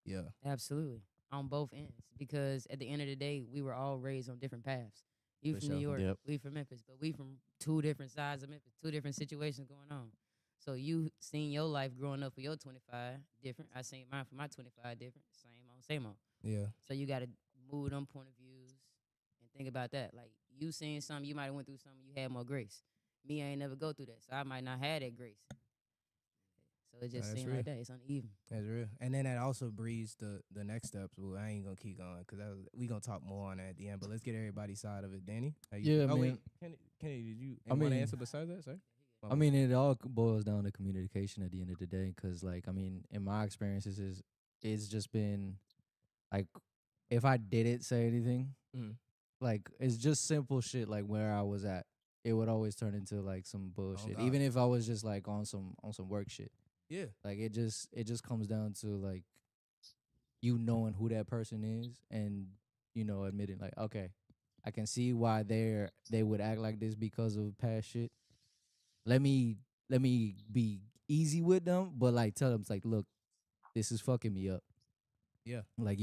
Yeah. absolutely. On both ends. Because at the end of the day, we were all raised on different paths. You For from sure. New York, Yep. we from Memphis, but we from two different sides of Memphis, two different situations going on. So you seen your life growing up for your 25 different. I seen mine for my 25 different. Same on. Yeah. So you got to move them point of views and think about that. Like you seen something, you might have went through something, you had more grace. Me, I ain't never go through that, so I might not have that grace. So it just that's seemed real. like that. It's uneven. That's real. And then that also breeds the next steps. Well, I ain't gonna keep going because we gonna talk more on that at the end. But let's get everybody's side of it. Danny? How you Yeah, feel? Oh, wait. man. Kenny, did you I want to mean- answer besides that, sir? I mean, it all boils down to communication at the end of the day. Cause like, I mean, in my experiences, it's just been like, if I didn't say anything, Mhm. like it's just simple shit. Like where I was at, it would always turn into like some bullshit. God. Even if I was just like on some work shit. Yeah. Like it just comes down to like you knowing who that person is and admitting like, okay, I can see why they would act like this because of past shit. Let me be easy with them, but like tell them it's like, look, this is fucking me up. Yeah. Like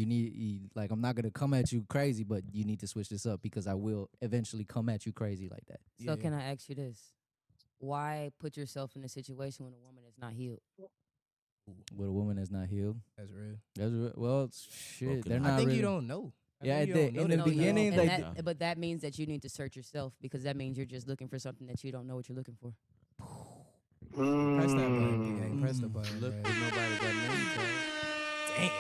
like I'm not gonna come at you crazy, but you need to switch this up because I will eventually come at you crazy like that. So can I ask you this? Why put yourself in a situation with a woman that's not healed? With a woman that's not healed, That's real. well, shit, Broken they're heart. not. I think really, you don't know. I Yeah, think you at don't the- know in that the you don't beginning, know. And like- but that means that you need to search yourself because that means you're just looking for something that you don't know what you're looking for. Press that button, P. Gang. Press the Mm. button. Look, man. nobody got name tags. Damn.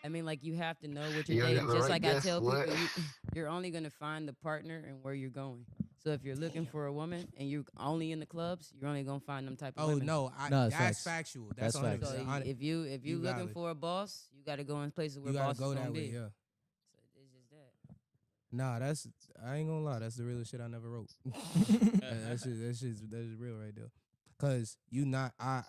I mean, like you have to know what you're You ain't dating. got the Just right like I guess, tell what? people, you're only gonna find the partner and where you're going. So if you're looking for a woman and you're only in the clubs, you're only gonna find them type of Oh women. no, No, it's that's facts. factual. That's That's facts. 100%. So if you You looking valid. for a boss, you got to go in places where You gotta bosses go gonna that way, be. yeah. So it's just that. Nah, I ain't gonna lie, that's the realest shit I never wrote. That's real right there. Cause I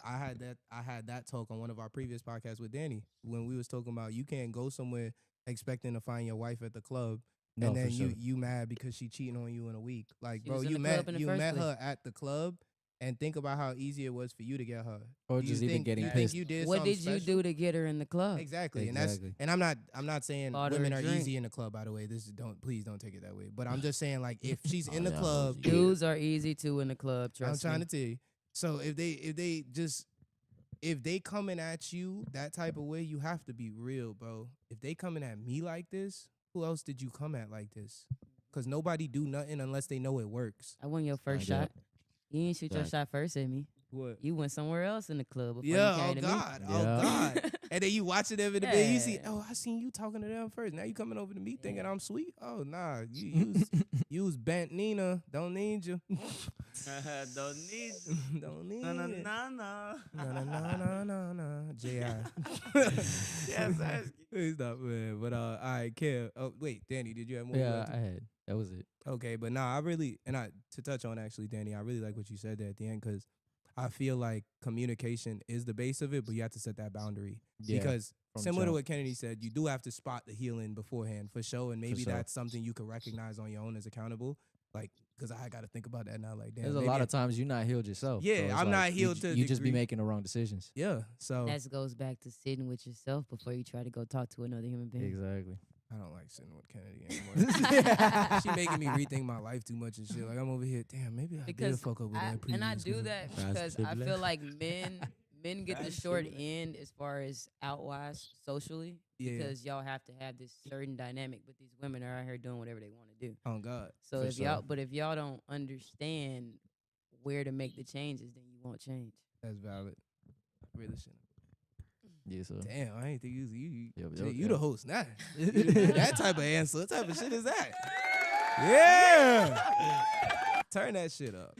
had that talk on one of our previous podcasts with Danny when we was talking about you can't go somewhere expecting to find your wife at the club No, and then for sure. you mad because she cheating on you in a week. Like, She bro, was in you the club in the you first met place. her at the club and think about how easy it was for you to get her. Or Do you just even think- getting you think pissed. you did What something did you special? do to get her in the club? Exactly. Exactly. And I'm not saying Bought her a women are drink. easy in the club, by the way. Please don't take it that way. But I'm just saying, like, if she's in the yeah, club, yeah. Dudes are easy too in the club. I'm Trust trying me. to tell you. So if they coming at you that type of way, you have to be real, bro. If they coming at me like this, who else did you come at like this? Cause nobody do nothing unless they know it works. I won your first Yeah. shot. You didn't shoot your Exactly. shot first at me. What? You went somewhere else in the club before Yeah. you Oh came to God. Oh Yeah. God. And then you watching them in the bed. You see, Yeah. oh, I seen you talking to them first. Now you coming over to me thinking I'm sweet. Oh nah, you was bent Nina. Don't need you. Don't need. Don't need No, no, it. no, no. No. J.I. Yes, that's Please stop, man. But all right, Kev. Oh wait, Danny, did you have more? you Yeah, wanted to- I had. That was it. Okay, but nah, to touch on actually, Danny, I really like what you said there at the end because I feel like communication is the base of it, but you have to set that boundary Yeah, because from similar to jump. what Kennedy said, you do have to spot the healing beforehand for sure, and maybe sure. that's something you could recognize on your own as accountable. Like because I got to think about that now. Like, damn, There's a maybe lot of times you're not healed yourself. Yeah, so it's I'm like not healed to a You just be degree. making the wrong decisions. Yeah, so That goes back to sitting with yourself before you try to go talk to another human being. Exactly. I don't like sitting with Kennedy anymore. She making me rethink my life too much and shit. Like, I'm over here, damn, maybe I did Because fuck up with I, that previous and I do woman. that That's because I similar. feel like men get the That's short similar. end as far as outwise socially Yeah. because y'all have to have this certain dynamic, but these women are out here doing whatever they want to do. Oh God. So For if sure. y'all don't understand where to make the changes, then you won't change. That's valid. Really shouldn't. Yeah, so. Damn, I ain't think you Yep, Jay, yep, you yep. the host now. That type of answer. What type of shit is that? Yeah. Turn that shit up.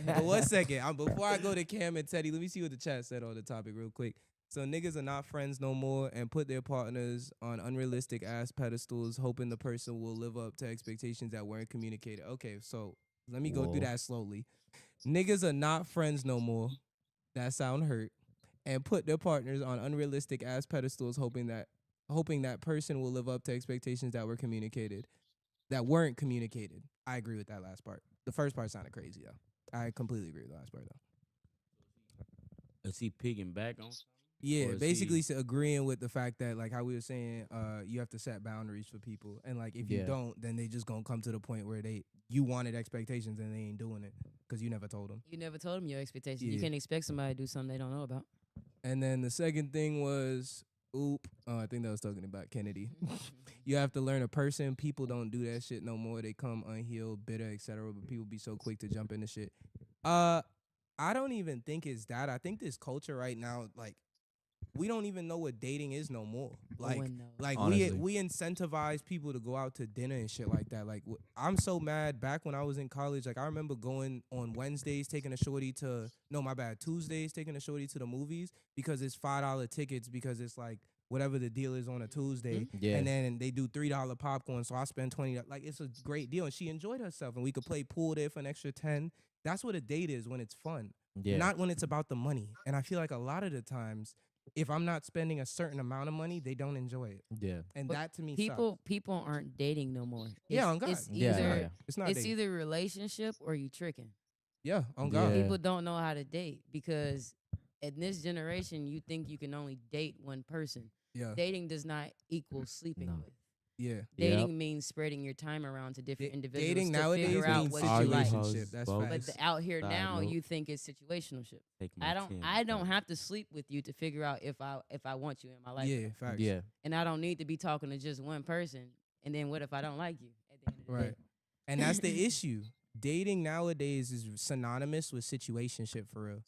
But 1 second. Before I go to Cam and Teddy, let me see what the chat said on the topic real quick. So niggas are not friends no more and put their partners on unrealistic ass pedestals, hoping the person will live up to expectations that weren't communicated. Okay, so let me go through Whoa. that slowly. Niggas are not friends no more. That sound hurt. And put their partners on unrealistic ass pedestals, hoping that person will live up to expectations that weren't communicated. I agree with that last part. The first part sounded crazy though. I completely agree with the last part though. Is he picking back on? Yeah, Or is basically he- agreeing with the fact that like how we were saying, you have to set boundaries for people, and like if you Yeah. don't, then they just gonna come to the point where you wanted expectations and they ain't doing it because you never told them. You never told them your expectations. Yeah. You can't expect somebody to do something they don't know about. And then the second thing was, I think that was talking about Kennedy. You have to learn a person. People don't do that shit no more. They come unhealed, bitter, etc. But people be so quick to jump into shit. I don't even think it's that. I think this culture right now, like, we don't even know what dating is no more. Like, one knows. like Honestly. we incentivize people to go out to dinner and shit like that. Like, I'm so mad. Back when I was in college, like I remember going on Wednesdays, taking a shorty to Tuesdays, taking a shorty to the movies because it's $5 tickets because it's like whatever the deal is on a Tuesday, Yeah. and then they do $3 popcorn, so I spend $20. Like it's a great deal, and she enjoyed herself, and we could play pool there for an extra $10. That's what a date is when it's fun, Yeah. not when it's about the money. And I feel like a lot of the times, if I'm not spending a certain amount of money, they don't enjoy it. Yeah. And But that to me people sucks. aren't dating no more. Yeah, on God. It's Yeah, either yeah. It's not it's dating. either relationship or you tricking. Yeah, on God. Yeah. People don't know how to date because in this generation you think you can only date one person. Yeah, Dating does not equal sleeping No. with. yeah. Dating means spreading your time around to different individuals Dating to nowadays figure out means what you like. situationship. That's But facts. But out here Side now, note. you think it's situationship. Take my I don't 10, have to sleep with you to figure out if I want you in my life. Yeah, facts. Yeah. And I don't need to be talking to just one person. And then what if I don't like you at the end of the Right. day? And that's the issue. Dating nowadays is synonymous with situationship for real.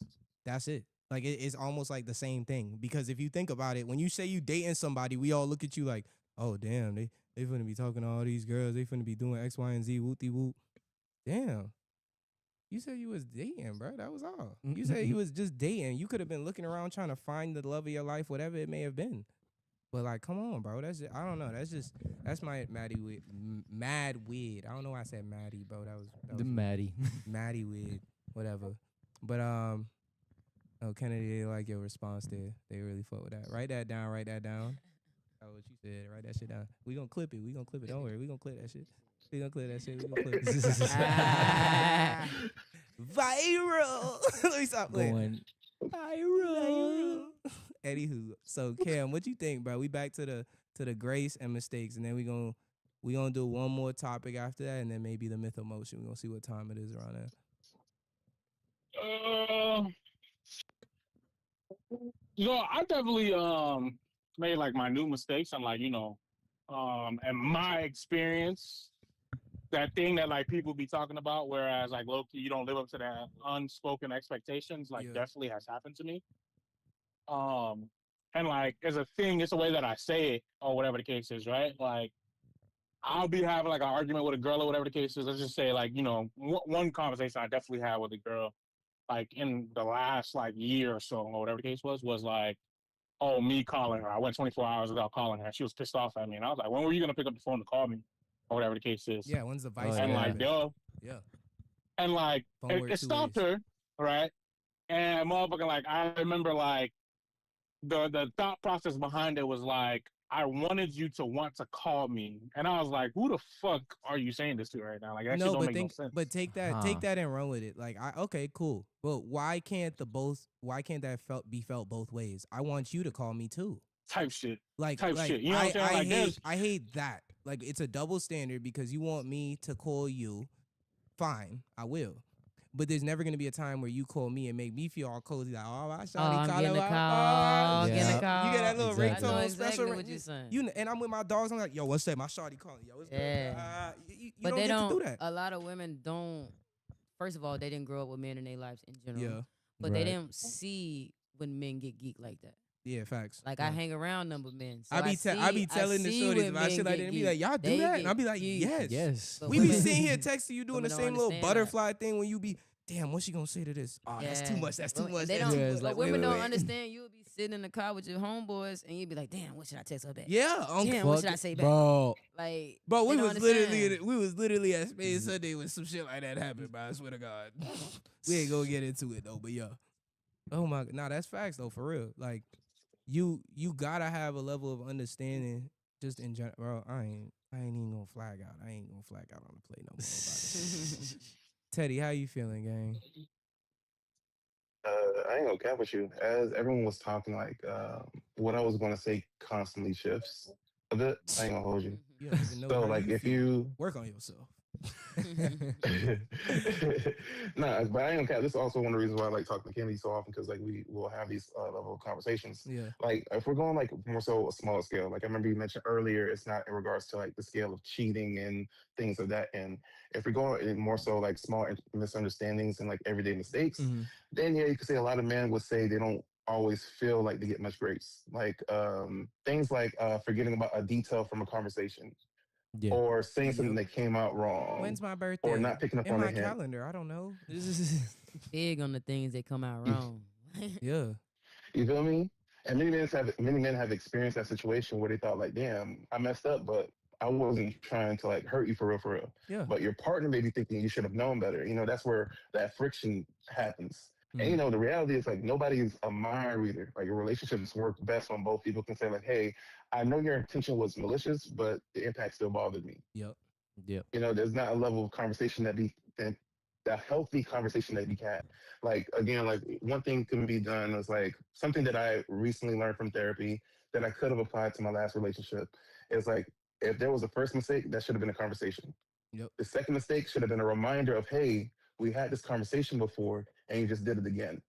That's it. Like it's almost like the same thing. Because if you think about it, when you say you dating somebody, we all look at you like, oh damn, they finna be talking to all these girls, they finna be doing X, Y, and Z, whoopty whoop. Damn. You said you was dating, bro. That was all. You said you was just dating. You could have been looking around trying to find the love of your life, whatever it may have been. But like, come on, bro. That's just, I don't know. That's my mad weird. I don't know why I said Maddie, bro. That was The Maddie. Maddie weird, whatever. But oh Kennedy, they like your response there. They really fuck with that. Write that down. Write that down. That's what you said. Write that shit down. We gonna clip it. Don't worry. We gonna clip that shit. We gonna clip that shit. We gonna clip it. Ah. Viral. Let me stop playing. Going. Viral. Anywho, so Cam, what you think, bro? We back to the grace and mistakes, and then we gonna do one more topic after that, and then maybe the myth of motion. We gonna see what time it is around there. I definitely made like my new mistakes and like and my experience, that thing that like people be talking about, whereas like low-key you don't live up to that unspoken expectations, like Yeah. definitely has happened to me. And like as a thing, it's a way that I say it or whatever the case is, right? Like I'll be having like an argument with a girl or whatever the case is. Let's just say like one conversation I definitely had with a girl like in the last like year or so or whatever the case was like, oh, me calling her. I went 24 hours without calling her. She was pissed off at me. And I was like, when were you going to pick up the phone to call me? Or whatever the case is. Yeah, when's the vice? And yeah. like, yo. Yeah. And like, Phone work it two stopped ways. her, right? And motherfucking like, I remember like, the thought process behind it was like, I wanted you to want to call me. And I was like, who the fuck are you saying this to right now? Like, that shit No, don't but make no sense. take Huh. that and run with it. Like, okay, cool. But why can't that be felt both ways? I want you to call me too. Type shit. Like, Type shit. You know what I'm saying? Like, there's I hate that. Like, it's a double standard because you want me to call you. Fine, I will. But there's never gonna be a time where you call me and make me feel all cozy, like, oh, my Oh, shawty I'm calling getting a my call. Yeah. Getting a You call. get that little Exactly. I know ringtone exactly special. what you're saying. And I'm with my dogs. I'm like, yo, what's that? My shawty calling. Yo, what's Yeah. that? You But don't they get don't. to do that. A lot of women don't. First of all, they didn't grow up with men in their lives in general. Yeah, But they Right. didn't see when men get geek like that. yeah, facts. Like, yeah. I hang around number men. So I be telling the shorties when about men shit like get that and be geek. like, y'all do They that? get And I'll be like, geek. yes. Yes. But We be women- sitting here texting you doing the women don't same little understand that. butterfly thing when you be, damn, what's she gonna say to this? Oh, that's too Yeah. much. That's too Women- much. They That's don't. too Yeah, much. it's like, women wait, don't wait. understand. You would be sitting in the car with your homeboys, and you'd be like, "Damn, what should I text her back? Yeah, Damn, what should I say back? Bro. Like, Bro, they we don't was literally understand. at Space Sunday when some shit like that happened, bro. I swear to God. We ain't gonna get into it though, but yeah. Oh my god. Nah, that's facts though, for real. Like you gotta have a level of understanding just in general. Bro, I ain't even gonna flag out. I ain't gonna flag out on the play no more about it. Teddy, how you feeling, gang? I ain't gonna cap with you. As everyone was talking, like what I was gonna say constantly shifts a bit. I ain't gonna hold you. You don't even know So how like you if feel. you Work on yourself. nah, but I ain't gonna cap. This is also one of the reasons why I like talking to Kennedy so often because like we will have these level of conversations. Yeah. Like if we're going like more so a smaller scale, like I remember you mentioned earlier, it's not in regards to like the scale of cheating and things of that. And if we're going in more so like small misunderstandings and like everyday mistakes, Mm-hmm. then yeah, you could say a lot of men would say they don't always feel like they get much grace. Like things like forgetting about a detail from a conversation Yeah. or saying something Yep. that came out wrong When's my birthday? or not picking up in on a my hint. calendar. I don't know. Big on the things that come out You, wrong. Yeah. you feel me? And many men have experienced that situation where they thought like, damn, I messed up, but I wasn't trying to like hurt you for real, for real. Yeah. But your partner may be thinking you should have known better. You know, that's where that friction happens. And you Mhm. know, the reality is like nobody's a mind reader. Like your relationships work best when both people can say like, "Hey, I know your intention was malicious, but the impact still bothered me." Yep. Yep. You know, there's not a level of conversation that healthy conversation that we had. Like again, like one thing can be done is like something that I recently learned from therapy that I could have applied to my last relationship is like if there was a first mistake, that should have been a conversation. Yep. The second mistake should have been a reminder of, hey, we had this conversation before and you just did it again.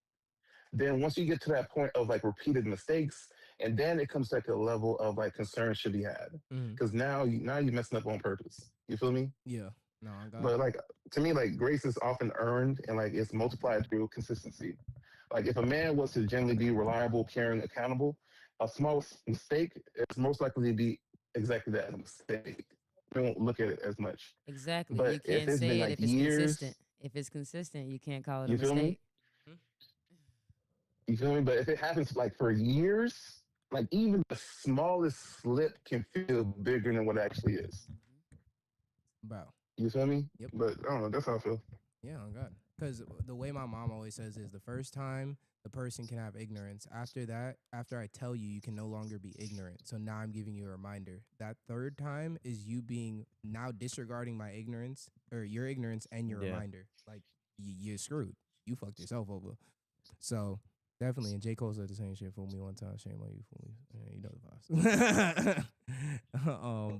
Then once you get to that point of like repeated mistakes, and then it comes to like a level of like concern should be had. Mhm. Because now you're messing up on purpose. You feel me? Yeah. No, I got But it. like to me, like grace is often earned and like it's multiplied through consistency. Like if a man was to generally be reliable, caring, accountable, a small mistake is most likely to be exactly that, a mistake. We won't look at it as much. Exactly. But You if can't it's been say it like if it's years, consistent. If it's consistent, you can't call it a you feel me? mistake. You feel me? But if it happens like for years, like even the smallest slip can feel bigger than what it actually is. Bro. You feel me? Yep. But I don't know. That's how I feel. Yeah, oh God. Because the way my mom always says is the first time the person can have ignorance. After that, after I tell you, you can no longer be ignorant. So now I'm giving you a reminder. That third time is you being now disregarding my ignorance or your ignorance and your Yeah. reminder. Like you're screwed. You fucked yourself over. So definitely. And J. Cole said the same shit. Fool me one time, shame on you. Fool me. Yeah, you know the vibes.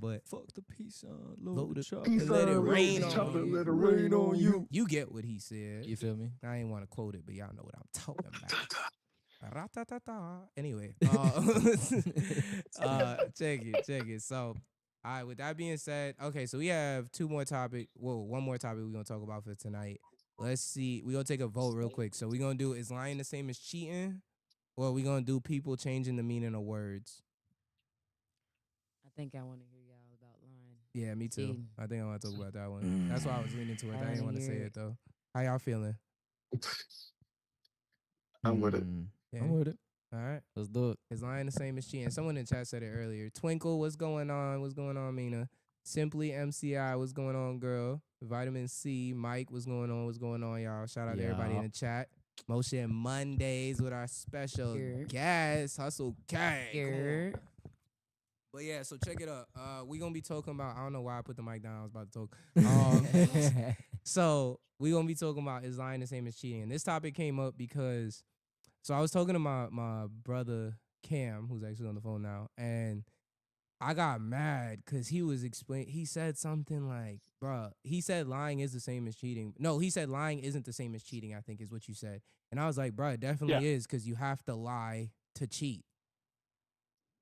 But Fuck the peace on, load the chocolate. Peace and let it on, rain load the on chocolate, you. let it rain on you. You get what he said. You feel me? I ain't want to quote it, but y'all know what I'm talking about. Ra-ta-ta-ta. Anyway, check it. So, all right. With that being said, okay. So we have one more topic we're gonna talk about for tonight. Let's see. We're gonna take a vote real quick. So we're gonna do is lying the same as cheating, or we gonna do people changing the meaning of words. I think I want to hear y'all about lying. Yeah, me too. Cheating. I think I want to talk about that one. That's why I was leaning towards. I didn't want to say hear it though. How y'all feeling? I'm with it. Yeah. I'm with it. All right. Let's do it. Is lying the same as cheating? Someone in chat said it earlier. Twinkle, what's going on? What's going on, Mina? Simply MCI, what's going on, girl? Vitamin C, Mike, what's going on? What's going on, y'all? Shout out to everybody in Yeah. the chat. Motion Mondays with our special Here. guest, Hustle K. Come on. Here. But yeah, so check it out. We gonna be talking about. I don't know why I put the mic down. I was about to talk. So we gonna be talking about is lying the same as cheating? And this topic came up because so I was talking to my brother Cam, who's actually on the phone now, and I got mad because he was he said something like, bruh, he said lying is the same as cheating. No, he said lying isn't the same as cheating, I think is what you said. And I was like, bruh, it definitely is because you have to lie to cheat.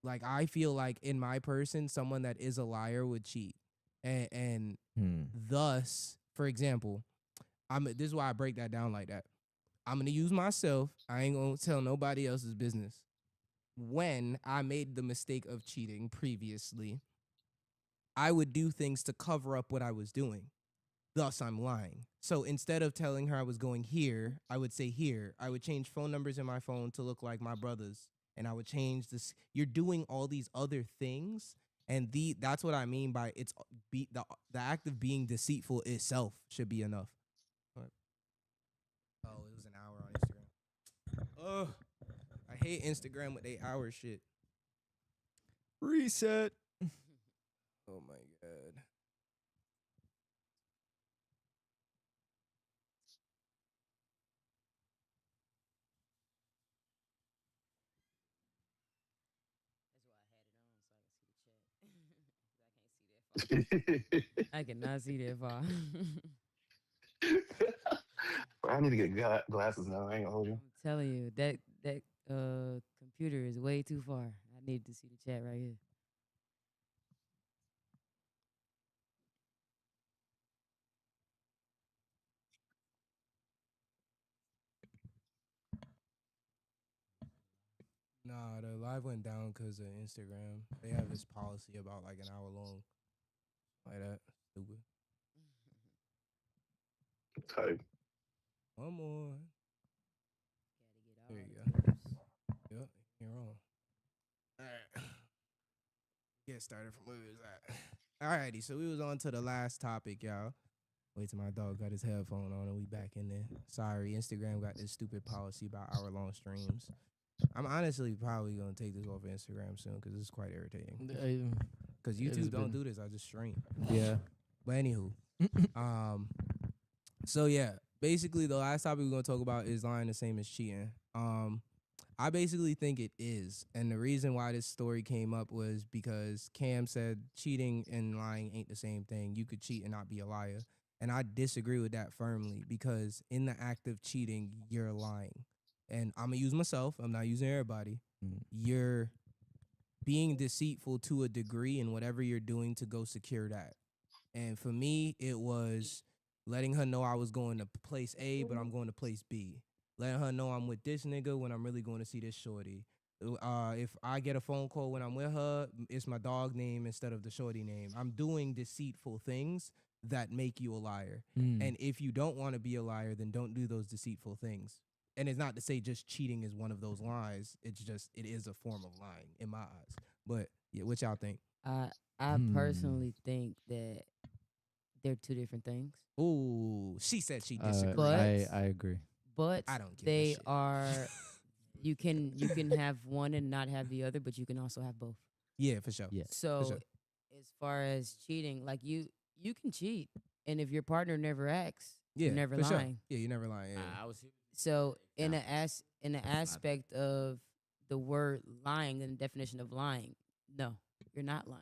Like, I feel like in my person, someone that is a liar would cheat. And thus, for example, this is why I break that down like that. I'm gonna use myself. I ain't gonna tell nobody else's business. When I made the mistake of cheating previously, I would do things to cover up what I was doing. Thus, I'm lying. So instead of telling her I was going here, I would say here. I would change phone numbers in my phone to look like my brother's. And I would change this. You're doing all these other things. And that's what I mean by the act of being deceitful itself should be enough. What? Oh, it was an hour on Instagram. Oh, I hate Instagram with 8 hour shit. Reset. Oh my god. I cannot see that far. I need to get glasses now. I ain't gonna hold you. I'm telling you that computer is way too far. I need to see the chat right here. Nah, the live went down because of Instagram. They have this policy about like an hour long. Like that. Stupid. Type. One more. Gotta There get you all go. the numbers. Yep, you're wrong. All right. Get started from where we was at. Alrighty, so we was on to the last topic, y'all. Wait till my dog got his headphone on and we back in there. Sorry, Instagram got this stupid policy about hour-long streams. I'm honestly probably gonna take this off of Instagram soon because it's quite irritating. Because YouTube don't do this, I just stream. Yeah. But anywho, so yeah, basically the last topic we're gonna talk about is lying the same as cheating. I basically think it is, and the reason why this story came up was because Cam said cheating and lying ain't the same thing. You could cheat and not be a liar, and I disagree with that firmly because in the act of cheating, you're lying. And I'm gonna use myself. I'm not using everybody. You're being deceitful to a degree in whatever you're doing to go secure that. And for me, it was letting her know I was going to place A, but I'm going to place B. Letting her know I'm with this nigga when I'm really going to see this shorty. If I get a phone call when I'm with her, it's my dog name instead of the shorty name. I'm doing deceitful things that make you a liar. And if you don't want to be a liar, then don't do those deceitful things. And it's not to say just cheating is one of those lies. It's just, it is a form of lying in my eyes. But yeah, what y'all think? I personally think that they're two different things. Ooh, she said she disagrees. But- I agree. But I don't give a they shit. are you can have one and not have the other, but you can also have both. Yeah, for sure. Yeah. So sure. as far as cheating, like you can cheat, and if your partner never acts, Yeah, you're never for sure. lying. Yeah, you're never lying. Yeah. I was So in No, the not- aspect of the word lying and the definition of lying, no, you're not lying.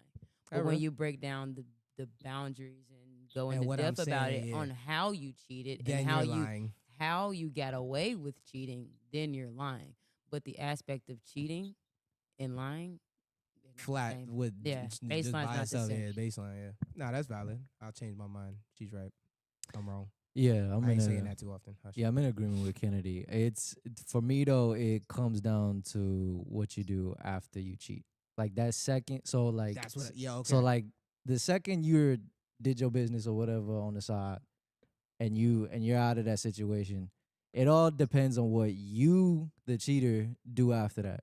But when Alright. you break down the boundaries and go And into what I'm depth about saying, it yeah. on how you cheated Then and how you're you lying. how you got away with cheating, then you're lying. But the aspect of cheating and lying, they're not the Flat same. with Yeah, just baseline's by not the itself. same. Yeah, baseline. Yeah. Nah, that's valid. I'll change my mind. She's right. I'm wrong. Yeah, I ain't saying that too often. Hush. Yeah, I'm in agreement with Kennedy. For me though, it comes down to what you do after you cheat. Like that second, so like That's what. Yeah. Okay. so like the second you did your business or whatever on the side, and you're out of that situation, it all depends on what you, the cheater, do after that.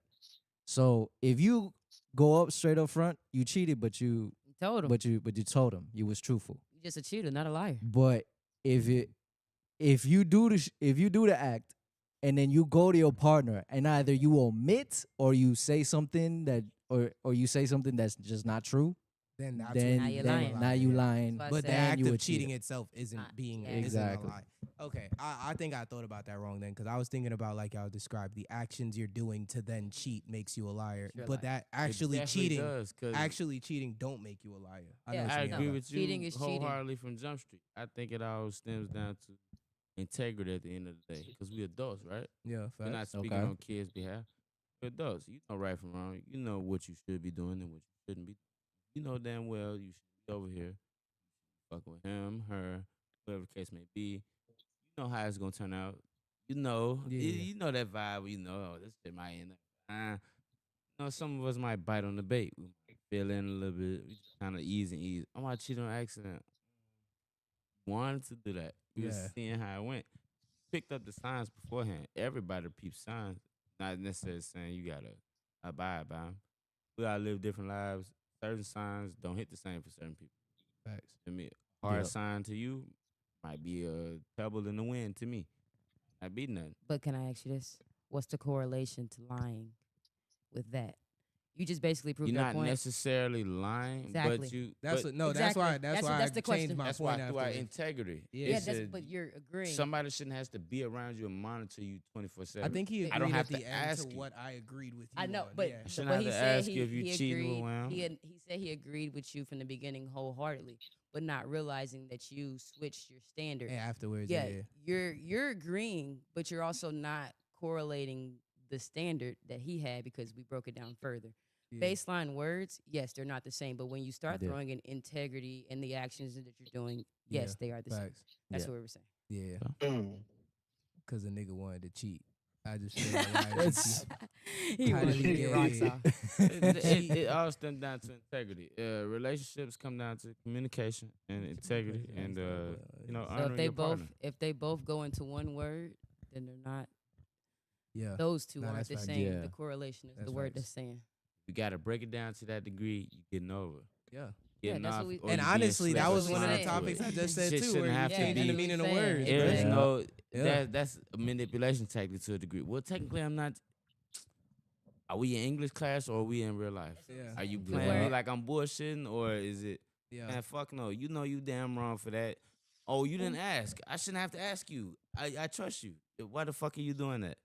So if you go up straight up front, you cheated, but you You told him. but you told him you was truthful. You're just a cheater, not a liar. But if you do the act and then you go to your partner and either you omit or you say something that or you say something that's just not true, Then that's then Now when you're then lying. now you yeah. lying. That's why I But the said- act you a of cheating cheater. itself isn't being yeah. isn't a Exactly. lie. Okay, I think I thought about that wrong then, because I was thinking about like y'all described the actions you're doing to then cheat makes you a liar, You're a but liar. that actually cheating don't make you a liar. I know Yeah, what I you mean. agree no. with you Cheating is cheating. wholeheartedly from Jump Street. I think it all stems down to integrity at the end of the day, because we adults, right? Yeah, We're not facts. speaking Okay. on kids' behalf. We're adults. You know right from wrong. You know what you should be doing and what you shouldn't be. You know damn well you should be over here fucking with him, her, whatever the case may be. You know how it's gonna turn out. You know, Yeah. you know that vibe. You know, oh, this shit might end up. You know, some of us might bite on the bait. We might feel in a little bit. We just kind of ease. I might cheat on accident. Wanted to do that. We was Yeah. seeing how it went. Picked up the signs beforehand. Everybody peeps signs. Not necessarily saying you gotta abide by them. We all live different lives. Certain signs don't hit the same for certain people. Facts. To me, a hard Yep. sign to you might be a pebble in the wind to me. Might be nothing. But can I ask you this? What's the correlation to lying with that? You just basically proved You're your not point. necessarily lying, Exactly. but you. That's but what, no. Exactly. That's That's why the I changed question. my that's point why through our afterwards. integrity. Yeah. yeah, It's that's, a- but you're agreeing. somebody shouldn't have to be around you and monitor you 24/7. I think he agreed I don't have at the to end ask to you. what I agreed with you. I know, on. but yeah. Shouldn't but have he to said ask you if you he cheating agreed. around. He said he agreed with you from the beginning wholeheartedly, but not realizing that you switched your standard. And afterwards, yeah, yeah. you're agreeing, but you're also not correlating the standard that he had because we broke it down further. Yeah. Baseline words, yes, they're not the same, but when you start Yeah. throwing in integrity and the actions that you're doing, Yeah, yes, they are the same. Facts. That's Yeah. what we were saying. Yeah, Mm. because a nigga wanted to cheat. I just feel like why did he cheat? He How wanted did to he get get rocks here? off. It all stems down to integrity. Relationships come down to communication and integrity, and you know, So honoring your partner. if they both go into one word, then they're not. Yeah, Those two No, aren't that's the facts. same. Yeah. The correlation is That's the word facts. that's saying. You got to break it down to that degree. You getting over. yeah. Yeah, Getting that's off, what we- or And you being honestly, that slept was what one of we the said. topics I just said Shit too, shouldn't where have you to changing the be- meaning of saying. words. Yeah. bro. There's Yeah. no Yeah. that's a manipulation tactic to a degree. Well, technically, I'm not. Are we in English class or are we in real life? Yeah. Are you Yeah. playing me Where- like I'm bullshitting or is it? Yeah. Man, fuck no. You know you damn wrong for that. Oh, you didn't ask. I shouldn't have to ask you. I trust you. Why the fuck are you doing that?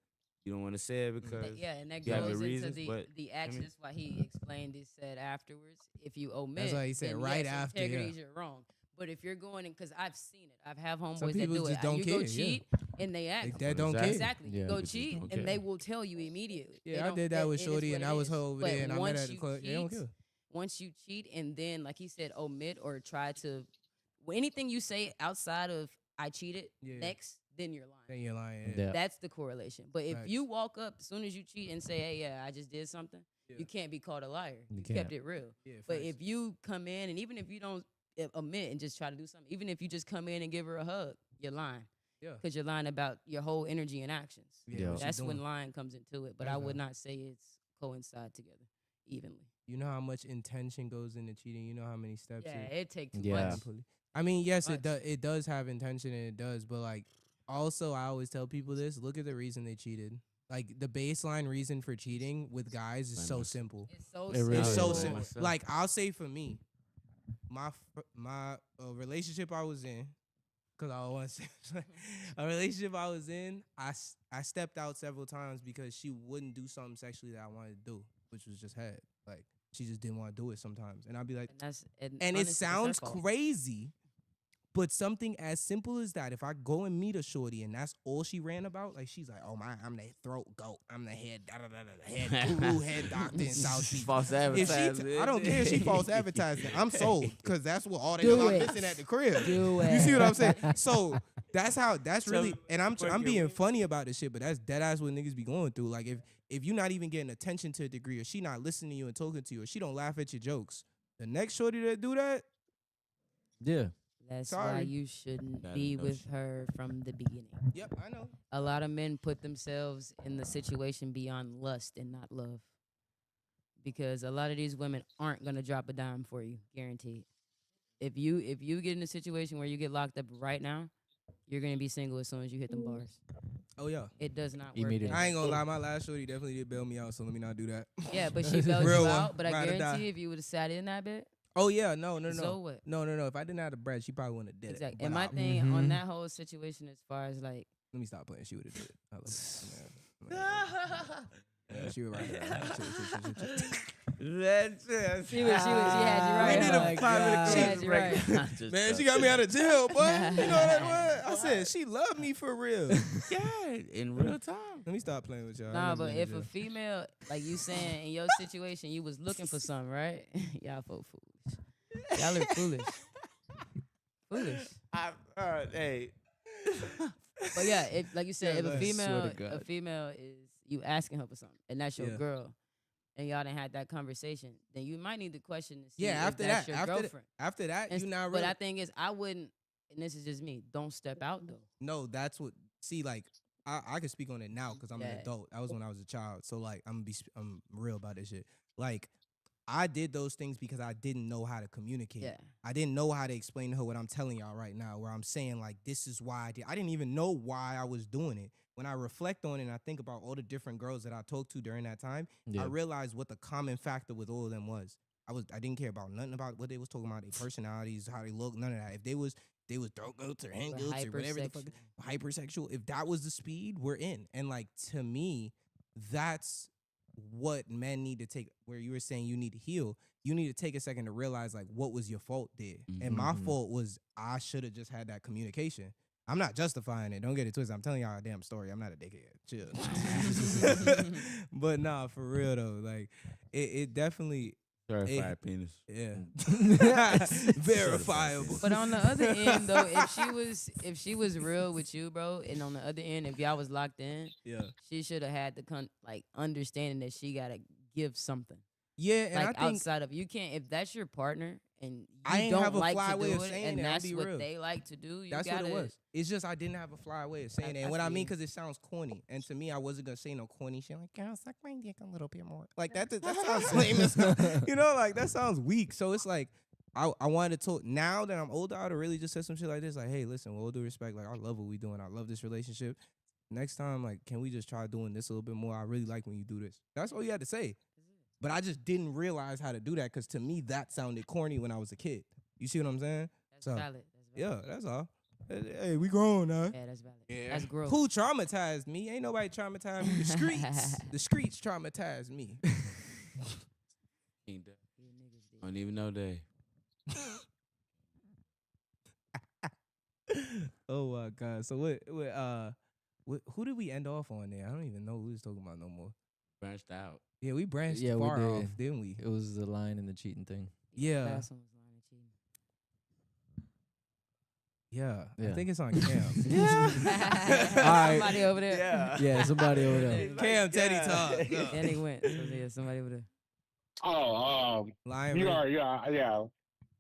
You don't want to say it because Yeah, and that you have your goes into reasons, but the action. That's why he explained. He said afterwards, if you omit, That's why he said then right yes, after, integrity yeah. is you're wrong. But if you're going in, because I've seen it, I've have homeboys that people do just it. don't You care, go yeah. cheat, and they act. They for dead it. don't care. Exactly. Yeah, You go they just cheat, don't and they care. will tell you immediately. They Yeah, I don't- did that with it is Shorty, what and it I was is. her over But there, and I met once her at the you club. They don't cheat, care. Once you cheat, and then, like he said, omit or try to, anything you say outside of "I cheated" Yeah. next, then you're lying. Then you're lying. Yeah. That's the correlation. But if Facts. you walk up as soon as you cheat and say, "Hey, yeah, I just did something," Yeah. you can't be called a liar. You You kept can't. it real. Yeah, But facts. if you come in and even if you don't omit and just try to do something, even if you just come in and give her a hug, you're lying. Yeah. Because you're lying about your whole energy and actions. Yeah. what she That's when doing. lying comes into it. But That's I would right. not say it's coincide together evenly. You know how much intention goes into cheating. You know how many steps. Yeah, it it takes too Yeah. much. I mean, yes, Much. it does have intention and it does, but like also I always tell people this, look at the reason they cheated. Like the baseline reason for cheating with guys is Blame so myself. simple. It's so It really It's is. so Yeah. simple. Myself. Like I'll say for me, my relationship I was in, cause I want to say a relationship I was in, I stepped out several times because she wouldn't do something sexually that I wanted to do, which was just head. Like she just didn't want to do it sometimes, and I'd be like, And that's and it honestly, it's her sounds fault. crazy, but something as simple as that, if I go and meet a shorty and that's all she ran about, like she's like, oh I'm the throat goat, I'm the head head guru, head doctor in South Beach. False If advertising. I don't care if she false advertising, I'm sold because that's what all they Do know I'm it. missing at the crib. Do You see what I'm it. saying? So that's So, really, and I'm fuck being it. funny about this shit, but that's dead ass what niggas be going through. Like if you're not even getting attention to a degree, or she not listening to you and talking to you, or she don't laugh at your jokes, the next shorty that do that, Yeah. That's why Sorry. you shouldn't Bad be with notion. her from the beginning. yep, I know. A lot of men put themselves in the situation beyond lust and not love. Because a lot of these women aren't gonna drop a dime for you, guaranteed. If you get in a situation where you get locked up right now, you're gonna be single as soon as you hit them bars. Oh yeah. It does not work. Immediately. that I ain't way. gonna lie, my last shorty definitely did bail me out, so let me not do that. Yeah, but she bailed Real you one. out. But I Ride or die. guarantee if you would have sat in that bit, Oh yeah, no. so what? No. If I didn't have the bread, she probably wouldn't have did Exactly. it. And But my I- thing on Mhm. that whole situation, as far as like, let me stop playing. She would have did it. I love it. Yeah, she would ride it out. That's it. she had you right. We did huh? a 5-minute She had you right. Man, she got me out of jail, boy. You know what I said? She loved me for real. Yeah, in real time. Let me stop playing with y'all. Nah, I'm but in if jail. a female, like you saying in your situation, you was looking for something, right? Y'all folk foolish. Y'all are foolish. Foolish. Hey. But yeah, if like you said, Yeah, if a like, swear to female, God. is you asking her for something, and that's your Yeah. girl, and y'all done had that conversation, then you might need to question to see Yeah, if after that's that, your after girlfriend. after that, And you s- not But really. I think is I wouldn't, and this is just me. Don't step out though. No, that's what. See, like I can speak on it now because I'm an Yeah. adult. That was when I was a child. So like I'm real about this shit. Like I did those things because I didn't know how to communicate. Yeah. I didn't know how to explain to her what I'm telling y'all right now, where I'm saying like this is why I did. I didn't even know why I was doing it. When I reflect on it and I think about all the different girls that I talked to during that time, Yeah. I realized what the common factor with all of them was. I didn't care about nothing about what they was talking about, their personalities, how they look, none of that. If they was throat goats or hand But goats or whatever the fuck, hypersexual. If that was the speed, we're in. And like to me, that's what men need to take. Where you were saying you need to heal, you need to take a second to realize like what was your fault there. And my Mhm. fault was I should have just had that communication. I'm not justifying it. Don't get it twisted. I'm telling y'all a damn story. I'm not a dickhead. Chill. But nah, for real though, like it definitely, Certified penis. yeah, Mm. verifiable. But on the other end though, if she was real with you, bro, and on the other end, if y'all was locked in, Yeah, she should have had the like understanding that she gotta give something. yeah, and Like I think outside of, you can't, if that's your partner and you I ain't don't have a like fly to way do of it, saying and it, I'll that's be what real. they like to do, you that's gotta. what it was. It's just I didn't have a fly way of saying it. And what I feel mean, you. because it sounds corny. And to me, I wasn't gonna say no corny shit like, girl, suck my dick a little bit more. Like that sounds lame as hell. You know, like that sounds weak. So it's like I wanted to talk now that I'm older, I'd have really just said some shit like this, like, hey, listen, with all due respect, like I love what we doing. I love this relationship. Next time, like, can we just try doing this a little bit more? I really like when you do this. That's all you had to say. But I just didn't realize how to do that because to me that sounded corny when I was a kid. You see what I'm saying? That's So, valid. That's Yeah, valid. that's all. Hey, we grown now. Yeah, that's valid. Yeah. That's growth. Who traumatized me? Ain't nobody traumatized me. The streets. The streets traumatized me. Ain't that- You niggas did. Don't even know they. Oh my God. So what who did we end off on there? I don't even know who we was talking about no more. Branched out. Yeah, we branched Yeah, we far did. off, didn't we? It was the line and the cheating thing. Yeah. Last one was lying and cheating. Yeah. I Yeah. think it's on Cam. Somebody over there. Yeah, somebody over there. Cam Teddy talk. Then he went. So yeah, somebody over there. Oh, Lion you Ray. are, yeah.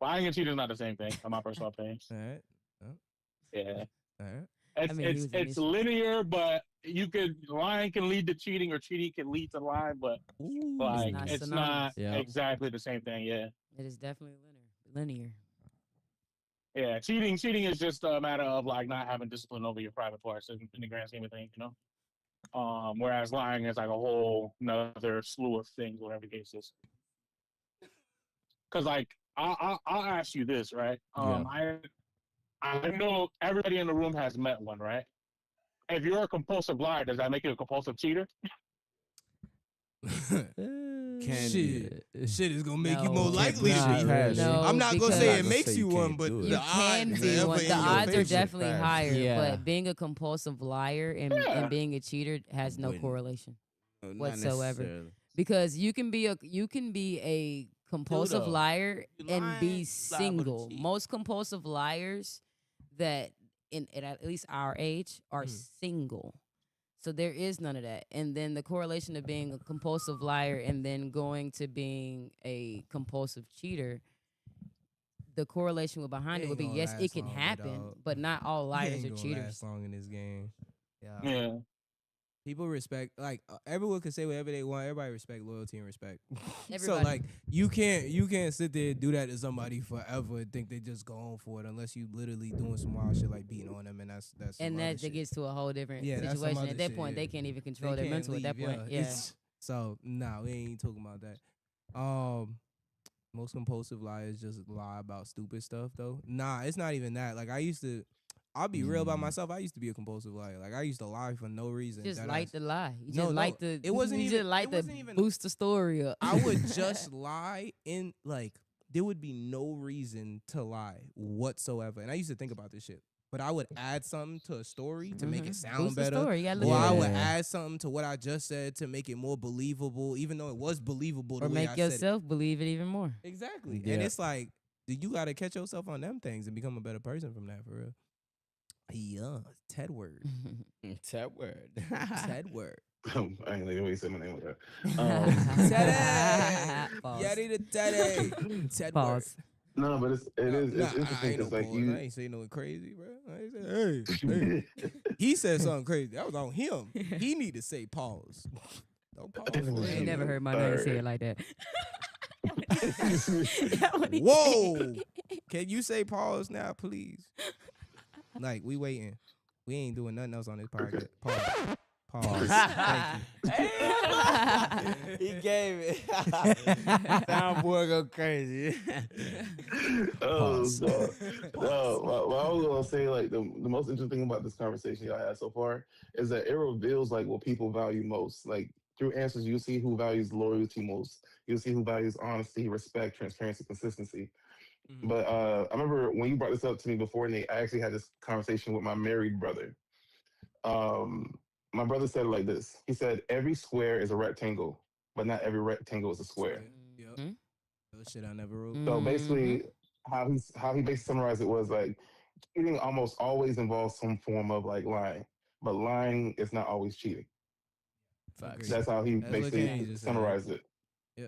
Lying and cheating is not the same thing, in my personal opinion. All right. Yeah. All right. It's mean, he was it's initial. linear, but lying can lead to cheating, or cheating can lead to lying, but like not it's synonymous. not Yeah. exactly the same thing. Yeah, It is definitely linear. yeah. Cheating is just a matter of like not having discipline over your private parts in the grand scheme of things, you know. Whereas lying is like a whole another slew of things, whatever the case is. Because like I'll ask you this, right? I know everybody in the room has met one, right? If you're a compulsive liar, does that make you a compulsive cheater? Shit. Shit is gonna make you No. more Can't likely to not be. really. No, I'm not gonna because- say I'm it not makes gonna say you you one, can't but do it. the You odds can is be ever one. in The your odds are favor. definitely Facts. higher, Yeah. but being a compulsive liar and Yeah. being a cheater has no Wouldn't. correlation. No, not Whatsoever. necessarily. Because you can be a compulsive though. liar You and lying, be you liable to single. cheat. Most compulsive liars that at least our age are single. So there is none of that. And then the correlation of being a compulsive liar and then going to being a compulsive cheater, the correlation behind it Ain't would be gonna yes, it last can long, happen, dog. but not all He liars ain't are gonna cheaters. last long in this game. Yeah. Yeah. People respect, like everyone can say whatever they want. Everybody respect loyalty and respect. So Everybody. like you can't sit there and do that to somebody forever and think they just go on for it unless you literally doing some wild shit like beating on them, and that's some And other that shit. gets to a whole different Yeah, that's some situation. other At that shit, point, yeah. they can't even They control their can't mental at that leave, point. Yeah. So nah, we ain't talking about that. Most compulsive liars just lie about stupid stuff though. Nah, it's not even that. Like I'll be real about myself. I used to be a compulsive liar. Like I used to lie for no reason. Just That like ass. the lie. You No, just no, like the. it wasn't you even- just like it to wasn't even- boost the story up. I would just lie in like there would be no reason to lie whatsoever. And I used to think about this shit. But I would add something to a story to make it sound Boost the better. story. You gotta look Or I at would it. add something to what I just said to make it more believable, even though it was believable the Or way make I said yourself believe it even more. it. Exactly. Yeah. And it's like, you gotta catch yourself on them things and become a better person from that, for real. Yeah, Ted word. That word. Ted word. I ain't like the way you said my name like that. Teddy! Pause. Yeti the Teddy! Ted word. Pause. No, but it's interesting I because ain't no like pause. I you. ain't say nothing crazy, bro. I ain't say, hey. He said something crazy. That was on him. He need to say pause. Don't pause. For I ain't him. never heard my name said like that. That what he Whoa! said. Can you say pause now, please? Like, we waiting. We ain't doing nothing else on this podcast. Pause. Pause. Thank you. He gave it. Soundboard go crazy. Oh, Pause. no. No, what I was gonna say, like the most interesting thing about this conversation y'all had so far is that it reveals like what people value most. Like through answers, you see who values loyalty most. You'll see who values honesty, respect, transparency, consistency. But I remember when you brought this up to me before, Nate, I actually had this conversation with my married brother. My brother said it like this. He said, every square is a rectangle, but not every rectangle is a square. Yep. Mhm. That shit I never wrote. So basically, how he basically summarized it was like cheating almost always involves some form of like lying, but lying is not always cheating. Facts. That's how he That's what Kenny basically just said. summarized it.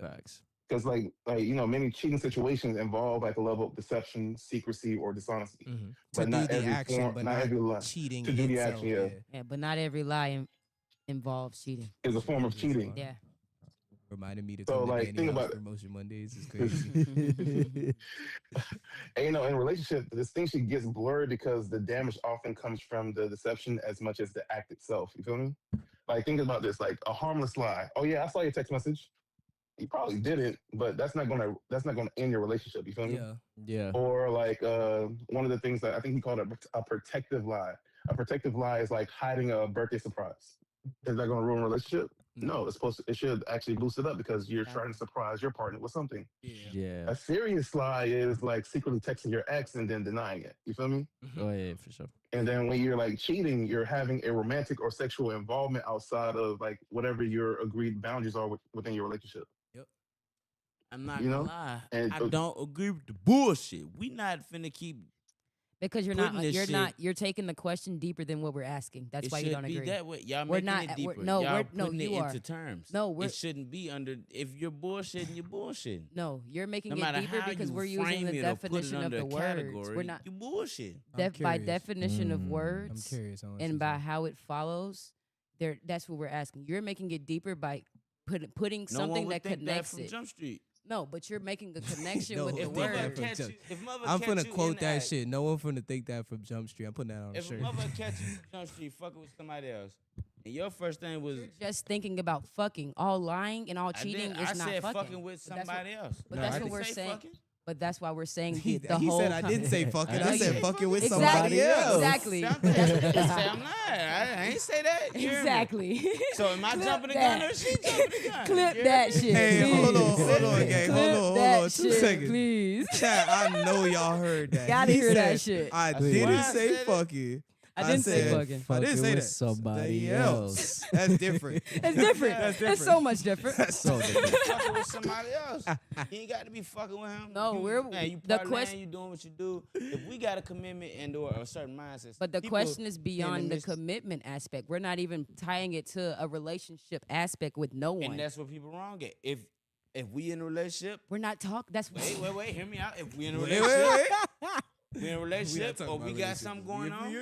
Facts. Because like many cheating situations involve like a level of deception, secrecy, or dishonesty. To But do not the every action, form- but not not every lie. cheating To do the itself. action, yeah. Yeah, but not every lie involves cheating. Is a form of cheating. Yeah. Reminded me to So, come to like, Danny think House about for it. Motion Mondays. Is crazy. And in a relationship, the distinction gets blurred because the damage often comes from the deception as much as the act itself. You feel me? Like think about this, like a harmless lie. Oh yeah, I saw your text message. You probably didn't, but that's not gonna end your relationship. You feel me? Yeah. Yeah. Or like one of the things that I think he called a protective lie. A protective lie is like hiding a birthday surprise. Is that going to ruin a relationship? No, it should actually boost it up because you're trying to surprise your partner with something. Yeah. A serious lie is like secretly texting your ex and then denying it. You feel me? Oh yeah, for sure. And then when you're like cheating, you're having a romantic or sexual involvement outside of like whatever your agreed boundaries are within your relationship. I'm not You gonna know? lie. And- I don't agree with the bullshit. We not finna keep. Because you're Putting not this shit- you're taking the question deeper than what we're asking. That's It why you should don't be agree. that way. Y'all We're making not- it we're- deeper. no, Y'all we're- no, putting it you are. into terms. No, we're- it shouldn't be under. If you're bullshitting, you're bullshitting. No, you're making No it matter deeper how because you we're using frame the it or put it definition of under the a words. category, We're not you bullshit. I'm by curious. definition of Mm. I'm words curious on what and you by said. how it follows. That's what we're asking. You're making it deeper by putting No something one would that think that connects from it. Jump Street. No, but you're making a connection No, with the if If they mother got word. from catch Jump- you, if mother I'm catch finna you quote in the that act, shit. No one finna think that from Jump Street. I'm putting that on a If shirt. a mother catch you from Jump Street fucking with somebody else, and your first thing was Just thinking about fucking, all lying and all cheating I is not said fucking. with But that's what- somebody else. but No, that's I what didn't we're say saying. fucking. But that's why we're saying He the whole. said I didn't say fucking. I know said you- fucking with Exactly. somebody else. Exactly. Something. Say I'm lying. I ain't say that. You hear me? Exactly. So am I Clip jumping the that. gun or she jumping the gun? Clip You hear that me? shit. Hey, please. hold on, gang. Clip Hold that on. 2 shit, seconds. please. Chat, I know y'all heard that. Gotta He hear that said, shit. I Please. didn't Why I say said it? fucking. I didn't say said fucking. I didn't say with that. somebody else. That's different. It's different. That's different. It's so much different. So different. Fucking with somebody else. You ain't got to be fucking with him. No, you, we're- man, you the partying, quest- you doing what you do. If we got a commitment and or a certain mindset. But the people question is beyond the midst- commitment aspect. We're not even tying it to a relationship aspect with no one. and that's what people wrong at. If we in a relationship, We're not talking. That's wait, hear me out. If we in a Wait, relationship, wait. we in a relationship, or we got something going on.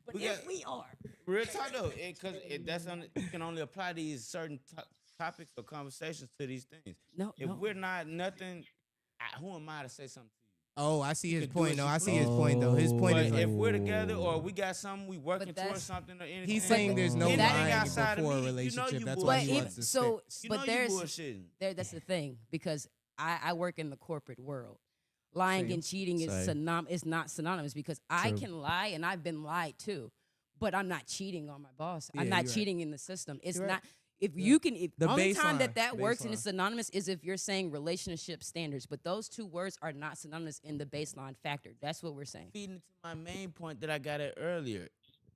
But we if got- we are, We Real talk though, because you can only apply these certain topics or conversations to these things. No, If no. we're not nothing, who am I to say something to you? Oh, I see You his can do point. as No, you I see please. his point though. His point But is like if we're together or we got something, we working But towards that's- something or anything. he's saying there's no anything lying outside of before a me, relationship. you That's bullshitting. why But he wants to so, You but know you there's bullshitting. that's the thing because I work in the corporate world. Lying Same. and cheating is is not synonymous because I True. can lie and I've been lied to, but I'm not cheating on my boss. I'm Yeah, not you're right. cheating in the system. It's You're right. not. If Yeah. you can, if The only time baseline, that works and baseline. it's synonymous is if you're saying relationship standards. But those two words are not synonymous in the baseline factor. That's what we're saying. Feeding into my main point that I got at earlier.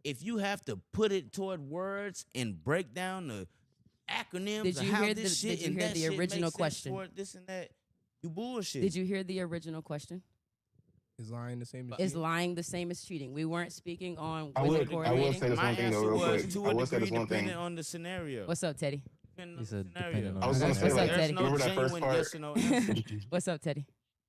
If you have to put it toward words and break down the acronyms Did of you how hear this the- shit did you and hear that the shit original makes sense question? toward this and that, you bullshit. Did you hear the original question? is lying the same as Is cheating? lying the same as cheating? We weren't speaking on I was will- it I will correlating. say this My one thing, though, answer real was quick. to I a will say degree this one thing. depending on the scenario. What's up, Teddy? Depending He on the said scenario. depending on I was gonna the say, What's up, like, Teddy? There's no remember that first genuine part? yes or no answer. What's up, Teddy?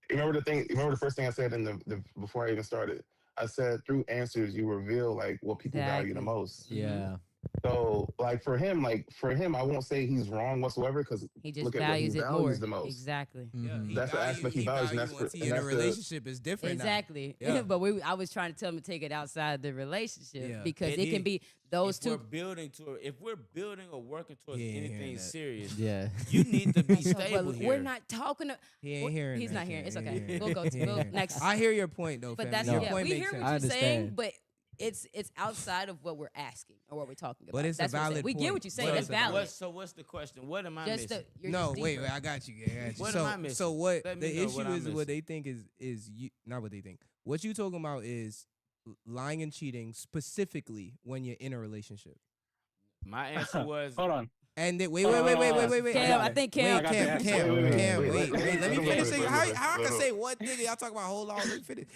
Remember the first thing I said in the before I even started. I said through answers you reveal like what people value the Exactly. most. Yeah. So like for him, I won't say he's wrong whatsoever because He just look at what he values it more. values the most. Exactly. Mhm. That's the aspect he values, and that's once for- he and in a that's the- relationship is different. now. Exactly. Yeah. But I was trying to tell him to take it outside the relationship Yeah. because It it can is. be those If we're two. building or working towards He ain't hearing anything that. serious, Yeah. you need to be But stable here. we're not talking. He ain't hearing. He's that not shit. hearing. It's He ain't okay. hearing We'll it. go He to ain't we'll, hearing it. next. I hear your point though, But fam. that's Your yeah. point We makes hear sense. what I you're saying, understand. but it's outside of what we're asking or what we're talking about. But it's a That's what I'm saying. valid We get point. what you're saying. But That's it's a valid- valid. So what's the question? What am I Just missing? you're No, just wait, deeper. I got you. I got you. What so, am I missing? so what Let me the know issue what I'm is what missing. they think is you not what they think. What you talking about is lying and cheating specifically when you're in a relationship. My answer was Hold on. And then, wait. Cam, I think Cam. Wait, Cam, Wait, let me finish it. wait, How I wait, can wait. say one thing? Y'all talking about whole long. Let me finish.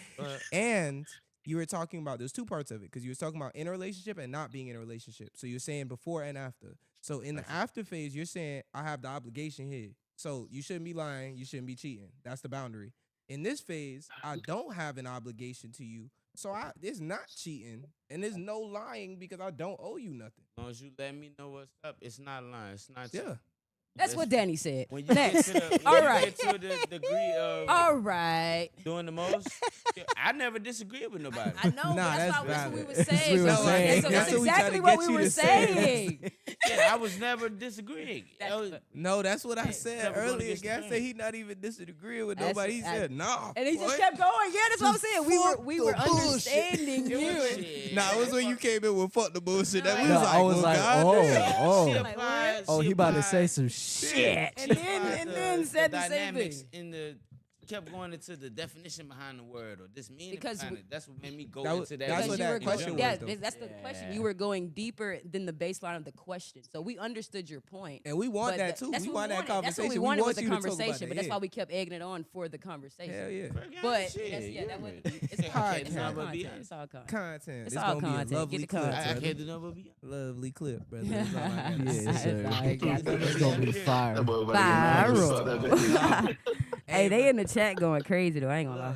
And you were talking about there's two parts of it because you were talking about in a relationship and not being in a relationship. So you're saying before and after. So in the after phase, you're saying I have the obligation here. So you shouldn't be lying. You shouldn't be cheating. That's the boundary. In this phase, I don't have an obligation to you. So there's not cheating and there's no lying because I don't owe you nothing. as long as you let me know what's up, it's not lying. It's not Yeah. cheating. That's what Danny said. When you Next. get to the, All when you right. get to the degree of All right. doing the most, I never disagree with nobody. I know. Nah, but that's that's what we valid. were That's saying. what we were So saying. That's, That's what we tried exactly to what get we you were to say. saying. Yeah, I was never disagreeing. That's Oh, what- No, that's what I said never gonna earlier. get Guy the said he not even disagreeing with That's- nobody. He said, nah. And he just boy." kept going. Yeah, that's what I'm saying. We were Fuck the bullshit. understanding you. Shit. Nah, it was when you came in with fuck the bullshit. That we No, was like, I was well, like, goddamn. oh, She oh, Like, applied- oh, she he about to say applied- some shit. And then said the same dynamics thing. in the kept going into the definition behind the word or this meaning Because behind we- it. That's what made me go That was- into that. that's Because what you that were question going, was, yeah, though. that's the question. Yeah. You were going deeper than the baseline of the question, so we understood your point. And we want But that th- too. that's We what want that wanted. That's conversation. what we We wanted want was a you to talk about conversation, that, but that's yeah. why we kept egging it on for the conversation. Hell yeah. But Shit, that's, you yeah, that hear was me? it's I can't content. do It's all nothing but be content. honest. It's all content. Content. It's This all gonna be a content. Get lovely the clip. content. I brother. can't do nothing but be honest. Lovely clip, brother. That's all I got to say. Yes, sir. I got that. It's gonna be fire. That boy about to get mad. Viral. Hey, they bro. in the chat going crazy though. I ain't gonna lie.